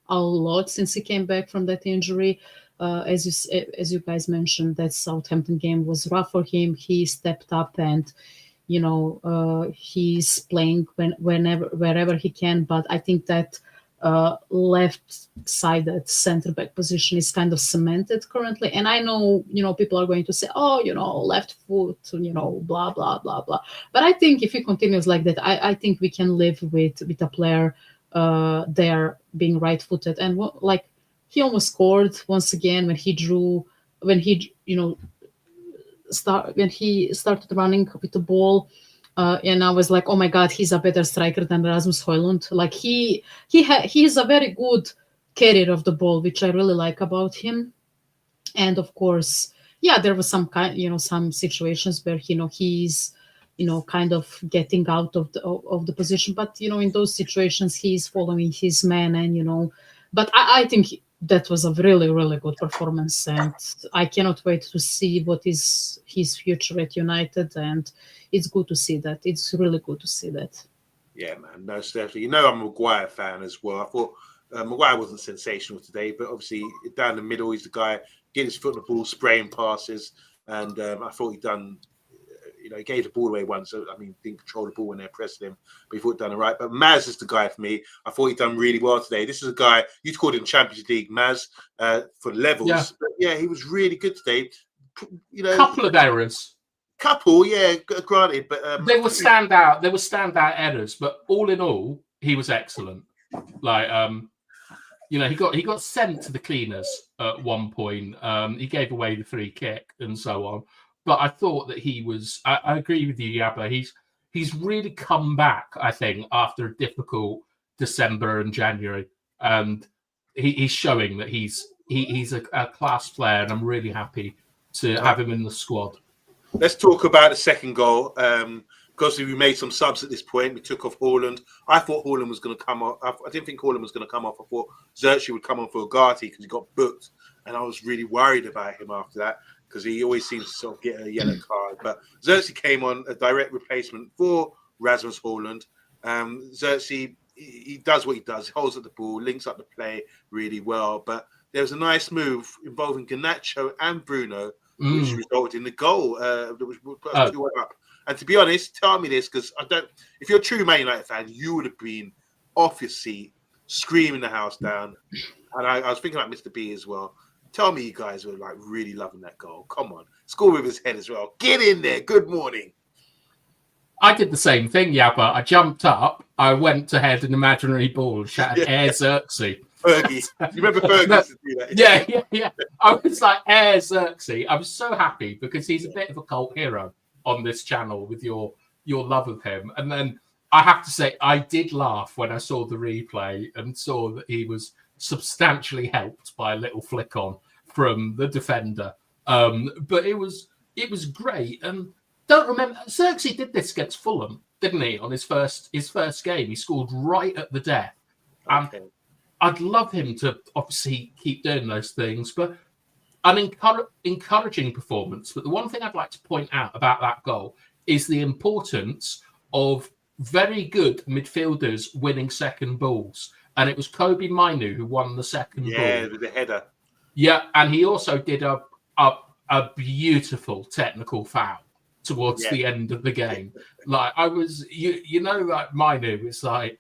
Speaker 3: a lot since he came back from that injury. As you guys mentioned, that Southampton game was rough for him. He stepped up and he's playing wherever he can. But I think that left-sided centre-back position is kind of cemented currently. And I know, people are going to say, left foot, blah, blah, blah, blah. But I think if he continues like that, I think we can live with a player there being right-footed. And he almost scored once again when he started running with the ball. And I was like, oh my God, he's a better striker than Rasmus Højlund. Like he is a very good carrier of the ball, which I really like about him. And of course, yeah, there was some situations where he's kind of getting out of the position, but in those situations he's following his man, and but I think that was a really, really good performance, and I cannot wait to see what is his future at United. And it's good to see that. It's really good to see that.
Speaker 1: Yeah, man, no, definitely. I'm a Maguire fan as well. I thought Maguire wasn't sensational today, but obviously down the middle, he's the guy getting his foot on the ball, spraying passes, and I thought he done. He gave the ball away once. So, didn't control the ball when they pressed him, but he thought he'd done it right. But Maz is the guy for me. I thought he'd done really well today. This is a guy, you'd called him Champions League Maz for levels.
Speaker 2: Yeah.
Speaker 1: But yeah, he was really good today.
Speaker 2: Couple of errors.
Speaker 1: Granted, but
Speaker 2: they were standout errors, but all in all, he was excellent. Like, he got sent to the cleaners at one point. He gave away the free kick and so on. But I thought that he was. I agree with you, Yabba. He's really come back, I think, after a difficult December and January, and he's showing that he's a class player, and I'm really happy to have him in the squad.
Speaker 1: Let's talk about the second goal. Because we made some subs at this point. We took off Højlund. I thought Højlund was going to come off. I didn't think Højlund was going to come off. I thought Xerxes would come on for Ugarte because he got booked, and I was really worried about him after that, because he always seems to sort of get a yellow card. But Xerxes came on, a direct replacement for Rasmus Højlund. Xerxes, he does what he does. He holds up the ball, links up the play really well. But there was a nice move involving Garnacho and Bruno, which resulted in the goal that was put us 2-1 up. And to be honest, tell me this, because if you're a true Man United fan, you would have been off your seat, screaming the house down. And I was thinking about Mr. B as well. Tell me you guys were like really loving that goal. Come on. Score with his head as well. Get in there. Good morning.
Speaker 2: I did the same thing, Yabba. I jumped up. I went to head an imaginary ball, shouted Air Xerxes.
Speaker 1: Fergie. You remember Fergie used to do
Speaker 2: that? Yeah. I was like, Air Xerxes. I was so happy because he's a bit of a cult hero on this channel with your love of him. And then I have to say, I did laugh when I saw the replay and saw that he was substantially helped by a little flick on from the defender. But it was great. And don't remember, Xerxes did this against Fulham, didn't he? On his first game, he scored right at the death.
Speaker 1: Okay.
Speaker 2: And I'd love him to obviously keep doing those things, but an encouraging performance. But the one thing I'd like to point out about that goal is the importance of very good midfielders winning second balls. And it was Kobe Mainu who won the second ball.
Speaker 1: Yeah, the header.
Speaker 2: Yeah, and he also did a beautiful technical foul towards the end of the game. Like, I was, like Mainu, it's like,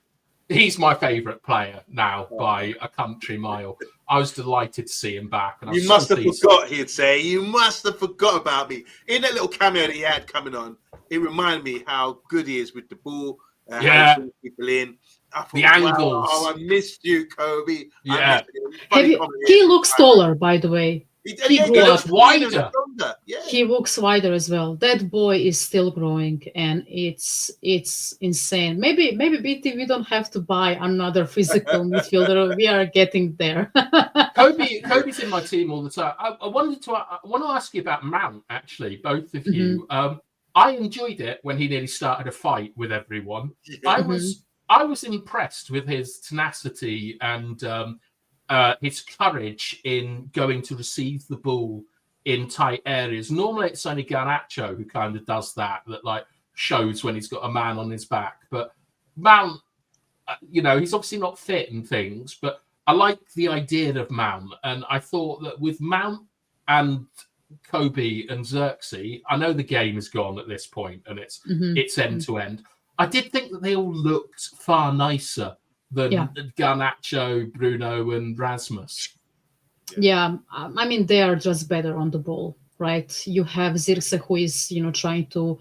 Speaker 2: he's my favourite player now by a country mile. I was delighted to see him back. And
Speaker 1: you must have forgot, he'd say. You must have forgot about me. In that little cameo that he had coming on, it reminded me how good he is with the ball. How he brings people in. Thought,
Speaker 2: the angles.
Speaker 1: Wow, I missed you, Kobe.
Speaker 2: Yeah.
Speaker 3: He looks taller, by the way.
Speaker 2: He looks wider.
Speaker 1: Yeah.
Speaker 3: He looks wider as well. That boy is still growing, and it's insane. Maybe BT, we don't have to buy another physical midfielder. We are getting there.
Speaker 2: Kobe's in my team all the time. I want to ask you about Mount, actually, both of you. I enjoyed it when he nearly started a fight with everyone. Yeah. I was impressed with his tenacity and his courage in going to receive the ball in tight areas. Normally, it's only Garnacho who kind of does that like shows when he's got a man on his back. But Mount, he's obviously not fit and things, but I like the idea of Mount. And I thought that with Mount and Kobe and Xerxes, I know the game is gone at this point and it's end to end. I did think that they all looked far nicer than Garnacho, Bruno, and Rasmus.
Speaker 3: Yeah, I mean, they are just better on the ball, right? You have Xerxes who is, trying to,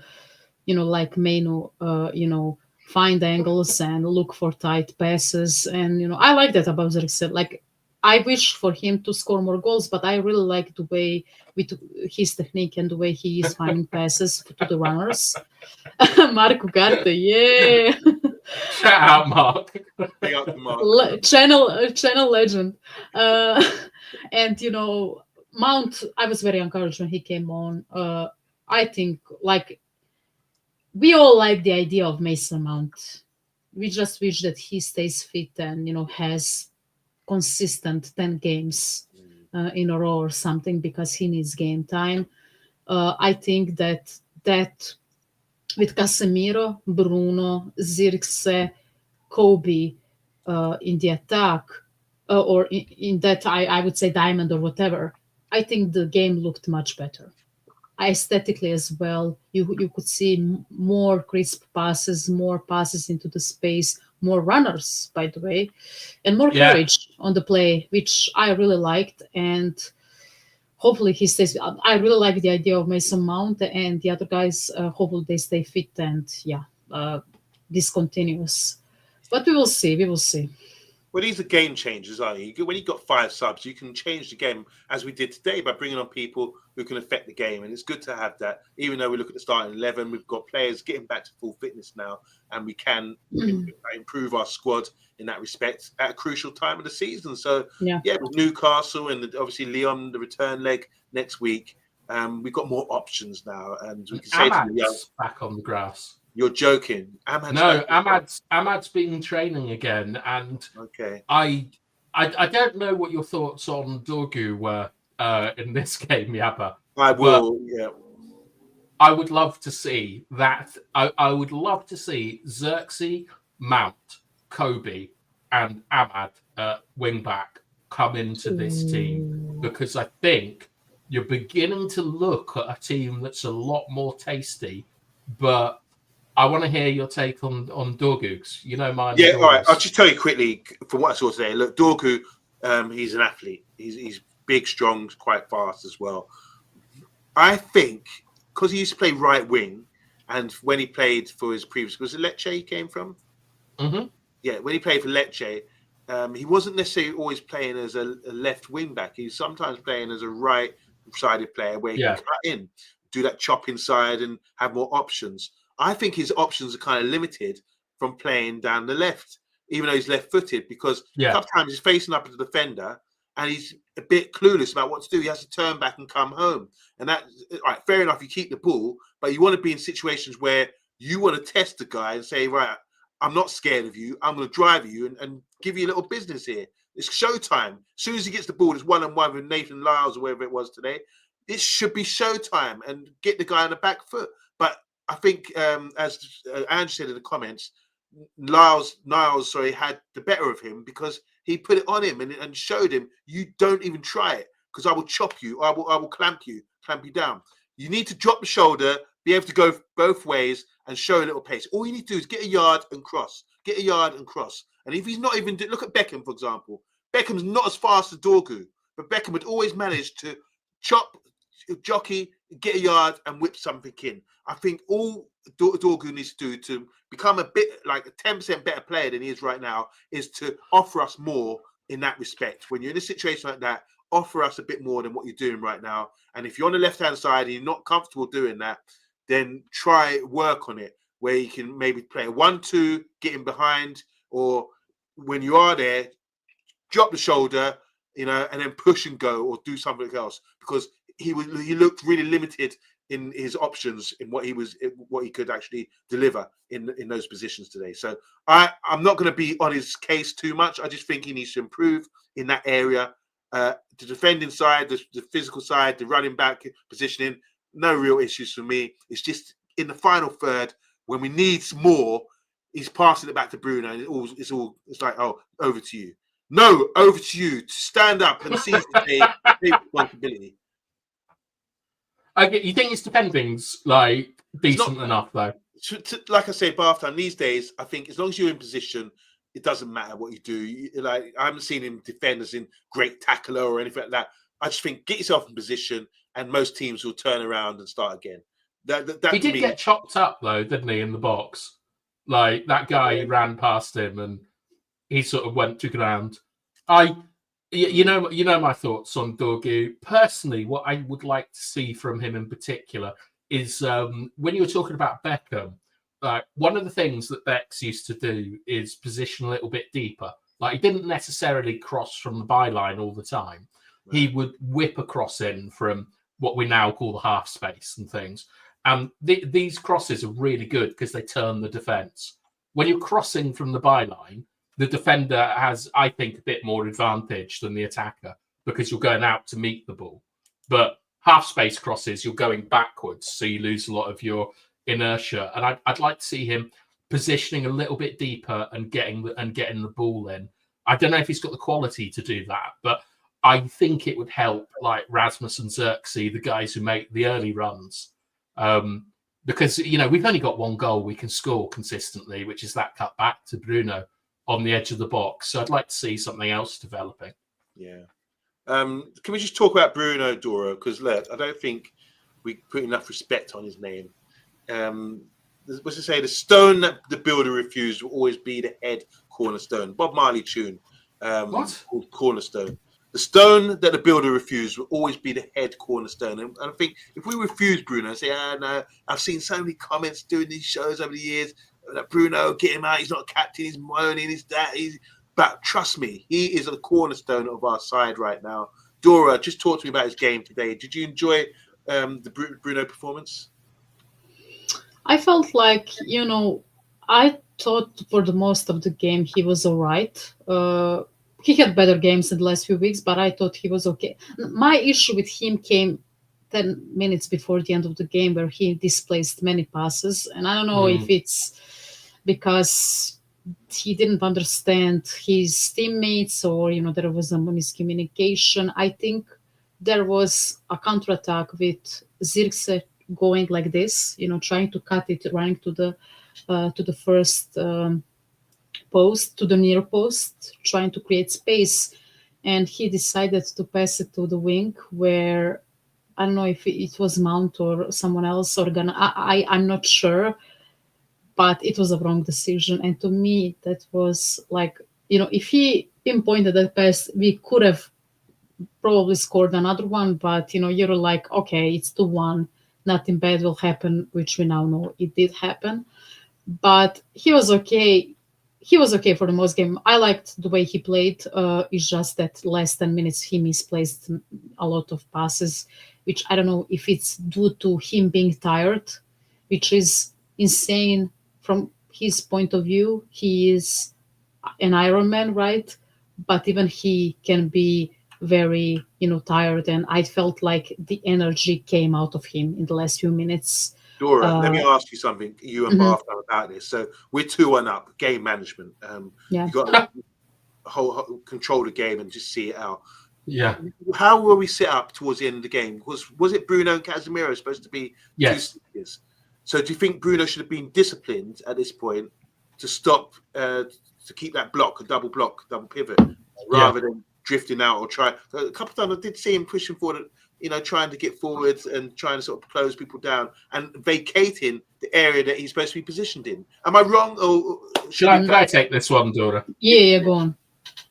Speaker 3: like Mainu, find angles and look for tight passes. And, I like that about Xerxes. Like, I wish for him to score more goals, but I really like the way with his technique and the way he is finding passes to the runners. Marco Garte, yeah.
Speaker 2: Shout out, Mark.
Speaker 1: Big up to Mark.
Speaker 3: Channel legend. And Mount, I was very encouraged when he came on. I think like we all like the idea of Mason Mount. We just wish that he stays fit and has consistent 10 games in a row or something, because he needs game time. I think that with Casemiro, Bruno, Zirkse, Kobe in the attack, or in that I would say diamond or whatever, I think the game looked much better. Aesthetically as well, you could see more crisp passes, more passes into the space, more runners, by the way, and more courage on the play, which I really liked. And hopefully he stays. I really like the idea of Mason Mount and the other guys. Hopefully they stay fit and this continues. But we will see. We will see.
Speaker 1: Well, these are game changers, aren't you? When you've got 5 subs, you can change the game as we did today by bringing on people who can affect the game. And it's good to have that. Even though we look at the starting 11, we've got players getting back to full fitness now, and we can improve our squad in that respect at a crucial time of the season. So, with Newcastle and obviously Lyon, the return leg next week, we've got more options now. And we can say to the
Speaker 2: back on the grass.
Speaker 1: You're joking.
Speaker 2: Ahmad's been training again, and I don't know what your thoughts on Dorgu were in this game, Yabba.
Speaker 1: I will,
Speaker 2: I would love to see that. I would love to see Xerxes, Mount, Kobe, and Ahmad wing back come into this team, because I think you're beginning to look at a team that's a lot more tasty, but I want to hear your take on Dorgu. Mine.
Speaker 1: Yeah, all right. I'll just tell you quickly from what I saw today. Look, Dorgu, he's an athlete. He's big, strong, quite fast as well. I think because he used to play right wing, and when he played for his previous, was it Lecce he came from?
Speaker 2: Mm-hmm.
Speaker 1: Yeah, when he played for Lecce, he wasn't necessarily always playing as a left wing back. He was sometimes playing as a right-sided player where he can cut in, do that chop inside, and have more options. I think his options are kind of limited from playing down the left, even though he's left-footed, because a couple of times he's facing up at the defender and he's a bit clueless about what to do. He has to turn back and come home. And that, right, fair enough, you keep the ball, but you want to be in situations where you want to test the guy and say, right, I'm not scared of you. I'm going to drive you and give you a little business here. It's showtime. As soon as he gets the ball, it's one-on-one with Nathan Lyles or wherever it was today. It should be showtime and get the guy on the back foot. But I think, as Andrew said in the comments, Niles had the better of him because he put it on him and showed him, you don't even try it because I will chop you. I will clamp you down. You need to drop the shoulder, be able to go both ways and show a little pace. All you need to do is get a yard and cross. And if he's not even, look at Beckham, for example. Beckham's not as fast as Dorgu, but Beckham would always manage to chop, jockey, get a yard and whip something in. I think all Dorgu needs to do to become a bit like a 10% better player than he is right now is to offer us more in that respect. When you're in a situation like that, offer us a bit more than what you're doing right now. And if you're on the left-hand side and you're not comfortable doing that, then try work on it where you can maybe play a 1-2, get in behind, or when you are there, drop the shoulder, and then push and go or do something else, because he looked really limited in his options in what he could actually deliver in those positions today. So I'm not going to be on his case too much. I just think he needs to improve in that area. The defending side, the physical side, the running back positioning, no real issues for me. It's just in the final third when we need more, he's passing it back to Bruno, and it's like, oh, over to you. No, over to you to stand up and seize the responsibility.
Speaker 2: You think his defending's decent enough though?
Speaker 1: Like I said, half time these days, I think as long as you're in position, it doesn't matter what you do. I haven't seen him defend as in great tackler or anything like that. I just think get yourself in position, and most teams will turn around and start again.
Speaker 2: He did get chopped up though, didn't he, in the box? Like that guy ran past him and he sort of went to ground. You know my thoughts on Dorgu. Personally, what I would like to see from him in particular is when you were talking about Beckham, one of the things that Bex used to do is position a little bit deeper. Like, he didn't necessarily cross from the byline all the time. Right. He would whip a cross in from what we now call the half space and things. And these crosses are really good because they turn the defence. When you're crossing from the byline, the defender has, I think, a bit more advantage than the attacker because you're going out to meet the ball. But half space crosses, you're going backwards, so you lose a lot of your inertia. And I'd like to see him positioning a little bit deeper and getting the ball in. I don't know if he's got the quality to do that, but I think it would help, like Rasmus and Xerxes, the guys who make the early runs. Because, we've only got one goal we can score consistently, which is that cut back to Bruno on the edge of the box. So I'd like to see something else developing.
Speaker 1: Yeah. Can we just talk about Bruno, Dora? Because, look, I don't think we put enough respect on his name. What's to say? The stone that the builder refused will always be the head cornerstone. Bob Marley tune.
Speaker 2: What?
Speaker 1: Called Cornerstone. The stone that the builder refused will always be the head cornerstone. And I think if we refuse Bruno, say, no, I've seen so many comments doing these shows over the years that Bruno, get him out, he's not a captain, he's moaning, he's that. But trust me, he is the cornerstone of our side right now. Dora, just talk to me about his game today. Did you enjoy the Bruno performance?
Speaker 3: I felt like, I thought for the most of the game he was all right. He had better games in the last few weeks, but I thought he was okay. My issue with him came 10 minutes before the end of the game where he displaced many passes. And I don't know if it's because he didn't understand his teammates or, there was a miscommunication. I think there was a counterattack with Zirkzee going like this, trying to cut it, running to the first post, to the near post, trying to create space. And he decided to pass it to the wing where, I don't know if it was Mount or someone else, or I'm not sure, but it was a wrong decision. And to me, that was like, if he pinpointed that pass, we could have probably scored another one, but, you're like, okay, it's 2-1. Nothing bad will happen, which we now know it did happen. But he was okay. He was okay for the most game. I liked the way he played. It's just that last 10 minutes he misplaced a lot of passes, which I don't know if it's due to him being tired, which is insane from his point of view. He is an Ironman, right? But even he can be very, tired. And I felt like the energy came out of him in the last few minutes.
Speaker 1: Dora, let me ask you something. You and Bath about this. So we're 2-1 up. Game management. You got to whole control the game and just see it out.
Speaker 2: Yeah.
Speaker 1: How were we set up towards the end of the game? Was it Bruno and Casemiro supposed to be two stickers? So do you think Bruno should have been disciplined at this point to stop to keep that block, a double pivot, rather than drifting out or try? A couple of times I did see him pushing forward, trying to get forwards and trying to sort of close people down and vacating the area that he's supposed to be positioned in. Am I wrong? Or
Speaker 2: should I take this one, Dora?
Speaker 3: Yeah, go on.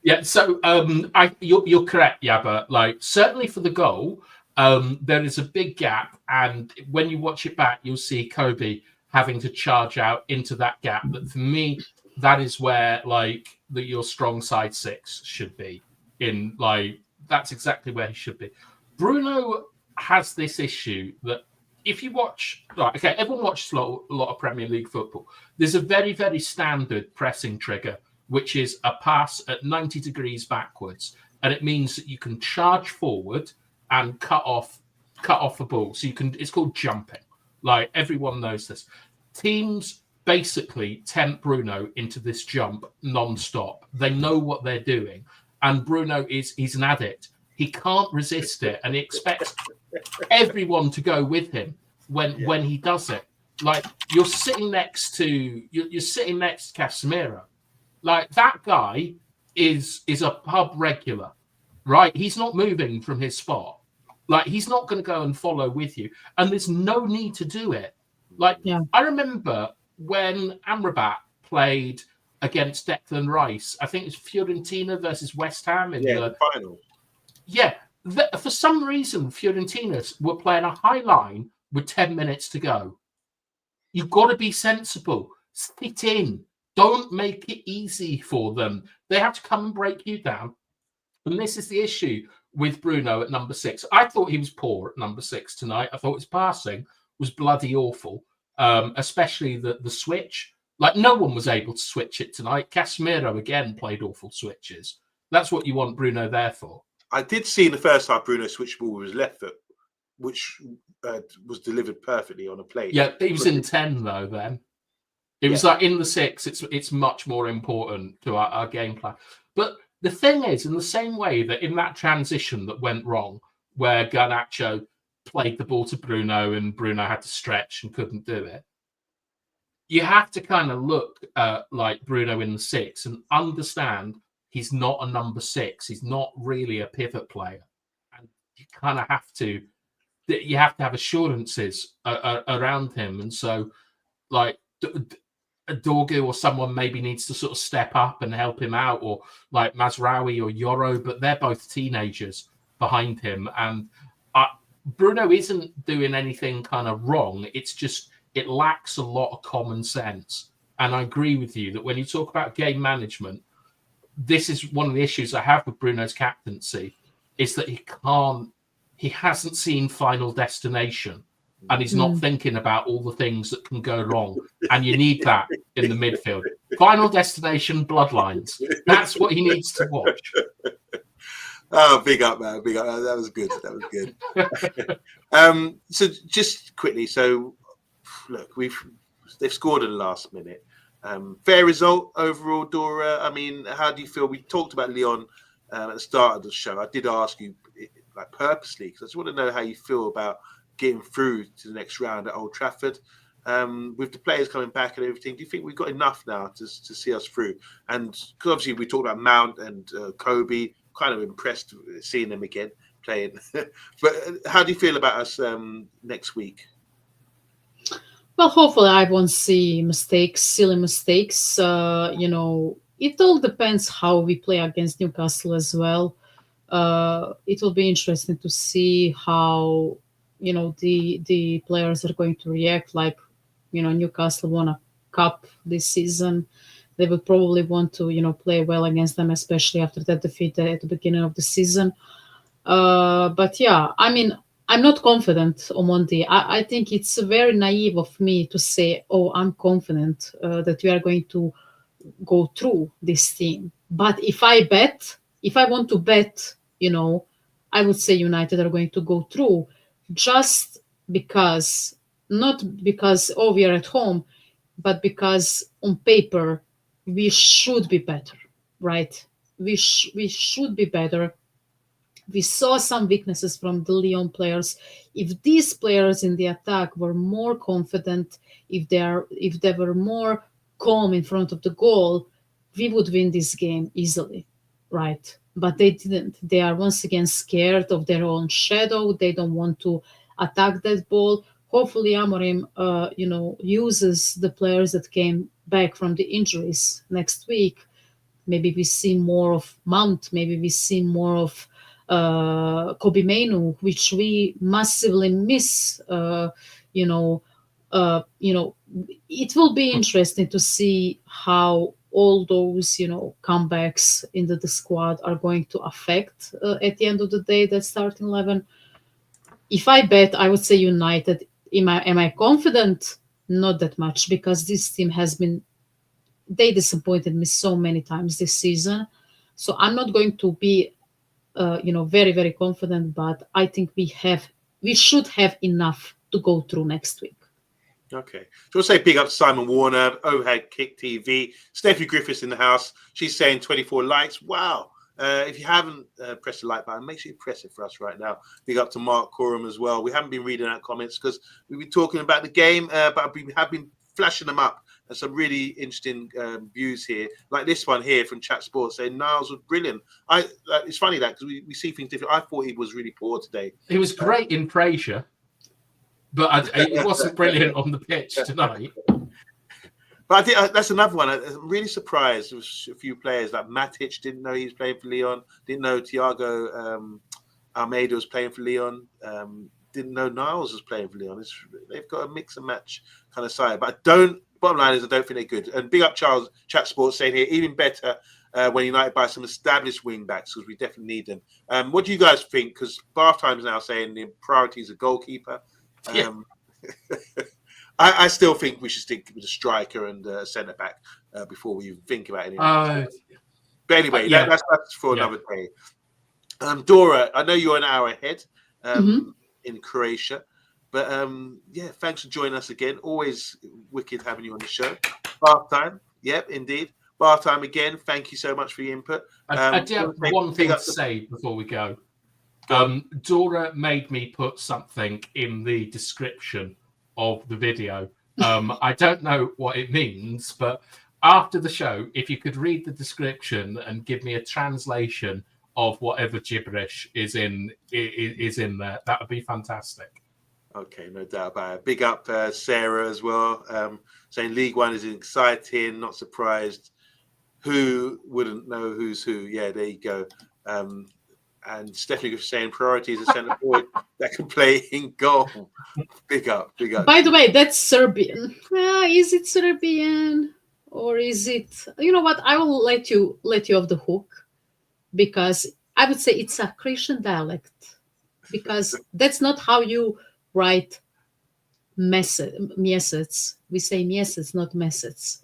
Speaker 2: Yeah, so you're correct, Yabba. Like, certainly for the goal, there is a big gap, and when you watch it back, you'll see Kobe having to charge out into that gap. But for me, that is where your strong side six should be. That's exactly where he should be. Bruno has this issue that if you watch, everyone watches a lot of Premier League football. There's a very, very standard pressing trigger, which is a pass at 90 degrees backwards. And it means that you can charge forward and cut off the ball. So it's called jumping. Like, everyone knows this. Teams basically tempt Bruno into this jump non-stop. They know what they're doing. And Bruno he's an addict. He can't resist it, and he expects everyone to go with him when he does it. Like, you're sitting next to Casemiro. Like, that guy is a pub regular, right? He's not moving from his spot. Like, he's not going to go and follow with you, and there's no need to do it. Like, I remember when Amrabat played against Declan Rice. I think it's Fiorentina versus West Ham in
Speaker 1: the final.
Speaker 2: Yeah, for some reason, Fiorentina were playing a high line with 10 minutes to go. You've got to be sensible. Sit in. Don't make it easy for them. They have to come and break you down. And this is the issue with Bruno at number 6. I thought he was poor at number 6 tonight. I thought his passing was bloody awful, especially the switch. Like, no one was able to switch it tonight. Casemiro, again, played awful switches. That's what you want Bruno there for.
Speaker 1: I did see in the first half Bruno switch ball with his left foot, which was delivered perfectly on a plate.
Speaker 2: Yeah, he was in 10, though, then. It was like in the 6, it's much more important to our game plan. But the thing is, in the same way that in that transition that went wrong, where Garnacho played the ball to Bruno and Bruno had to stretch and couldn't do it, you have to kind of look like Bruno in the 6 and understand he's not a number 6. He's not really a pivot player. And you kind of have to have assurances around him. And so, like, Dorgu or someone maybe needs to sort of step up and help him out, or like Mazraoui or Yoro, but they're both teenagers behind him. And Bruno isn't doing anything kind of wrong. It's just, it lacks a lot of common sense. And I agree with you that when you talk about game management, this is one of the issues I have with Bruno's captaincy, is that he hasn't seen Final Destination, and he's not thinking about all the things that can go wrong. And you need that in the midfield. Final Destination, Bloodlines. That's what he needs to watch.
Speaker 1: Oh, big up, man. Big up. That was good. That was good. So just quickly, look, they've scored in the last minute. Fair result overall, Dora. I mean, how do you feel? We talked about Lyon at the start of the show. I did ask you, like, purposely, because I just want to know how you feel about getting through to the next round at Old Trafford. With the players coming back and everything, do you think we've got enough now to see us through? And because obviously we talked about Mount and Kobe, kind of impressed seeing them again playing. But how do you feel about us next week?
Speaker 3: Well, hopefully I won't see mistakes, silly mistakes. It all depends how we play against Newcastle as well. It will be interesting to see how, the players are going to react. Like, Newcastle won a cup this season. They will probably want to, play well against them, especially after that defeat at the beginning of the season. But yeah, I mean, I'm not confident on Monday. I think it's very naive of me to say, oh, I'm confident that we are going to go through this team. But if I want to bet, I would say United are going to go through, just because, not because, oh, we are at home, but because on paper, we should be better, right? We should be better. We saw some weaknesses from the Lyon players. If these players in the attack were more confident, if they were more calm in front of the goal, we would win this game easily, right? But they didn't. They are once again scared of their own shadow. They don't want to attack that ball. Hopefully, Amorim, uses the players that came back from the injuries next week. Maybe we see more of Mount. Maybe we see more of Kobe Mainu, which we massively miss. It will be interesting to see how all those, comebacks into the squad are going to affect at the end of the day that starting 11. If I bet, I would say United. Am I confident? Not that much, because this team they disappointed me so many times this season. So I'm not going to be very, very confident, but I think we should have enough to go through next week.
Speaker 1: Okay. So we'll say big up to Simon Warner, Overhead Kick TV, Steffi Griffiths in the house. She's saying 24 likes. Wow. If you haven't pressed the like button, make sure you press it for us right now. Big up to Mark Coram as well. We haven't been reading out comments because we've been talking about the game, but we have been flashing them up. And some really interesting views here, like this one here from Chat Sports saying Niles was brilliant. It's funny that because we see things different. I thought he was really poor today.
Speaker 2: He was great in Fraser, but it wasn't brilliant on the pitch tonight.
Speaker 1: But I think that's another one. I'm really surprised with a few players like Matic didn't know he was playing for Lyon. Didn't know Thiago Almeida was playing for Lyon. Didn't know Niles was playing for Lyon. They've got a mix and match kind of side. But bottom line is I don't think they're good. And big up Charles, Chat Sports saying here, even better when United buy some established wing backs because we definitely need them. What do you guys think? Because Bath Time's now saying the priority is a goalkeeper. I still think we should stick with a striker and a centre back before we even think about anything. But anyway, that's for another day. Dora, I know you're an hour ahead in Croatia, but thanks for joining us again. Always wicked having you on the show. Bath Time, yep, indeed. Bath Time again. Thank you so much for your input.
Speaker 2: I do have one thing to say before we go. Dora made me put something in the description of the video. I don't know what it means, but after the show, if you could read the description and give me a translation of whatever gibberish is in there, that would be fantastic. Okay, no doubt about it. Big up Sarah as well, saying League One is exciting, not surprised. Who wouldn't know who's who? Yeah, there you go. And Stephanie was saying priority is a centre forward that can play in goal. Big up.
Speaker 3: By the way, that's Serbian. Is it Serbian or is it? You know what? I will let you off the hook because I would say it's a Croatian dialect because that's not how you write mjesec. We say mjesec, not mesec.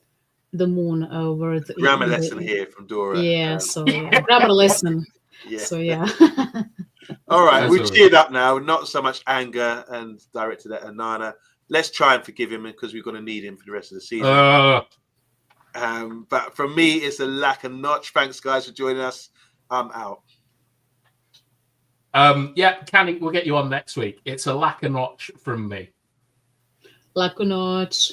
Speaker 3: The moon over the
Speaker 1: grammar lesson here from Dora.
Speaker 3: Yeah, grammar lesson.
Speaker 1: Yeah.
Speaker 3: So yeah.
Speaker 1: All right, we've cheered up now. Not so much anger and directed at Onana. Let's try and forgive him because we're going to need him for the rest of the season. But for me, it's a lack of notch. Thanks, guys, for joining us. I'm out. Canning, we'll get you on next week. It's a lack of notch from me.
Speaker 3: Lack of notch.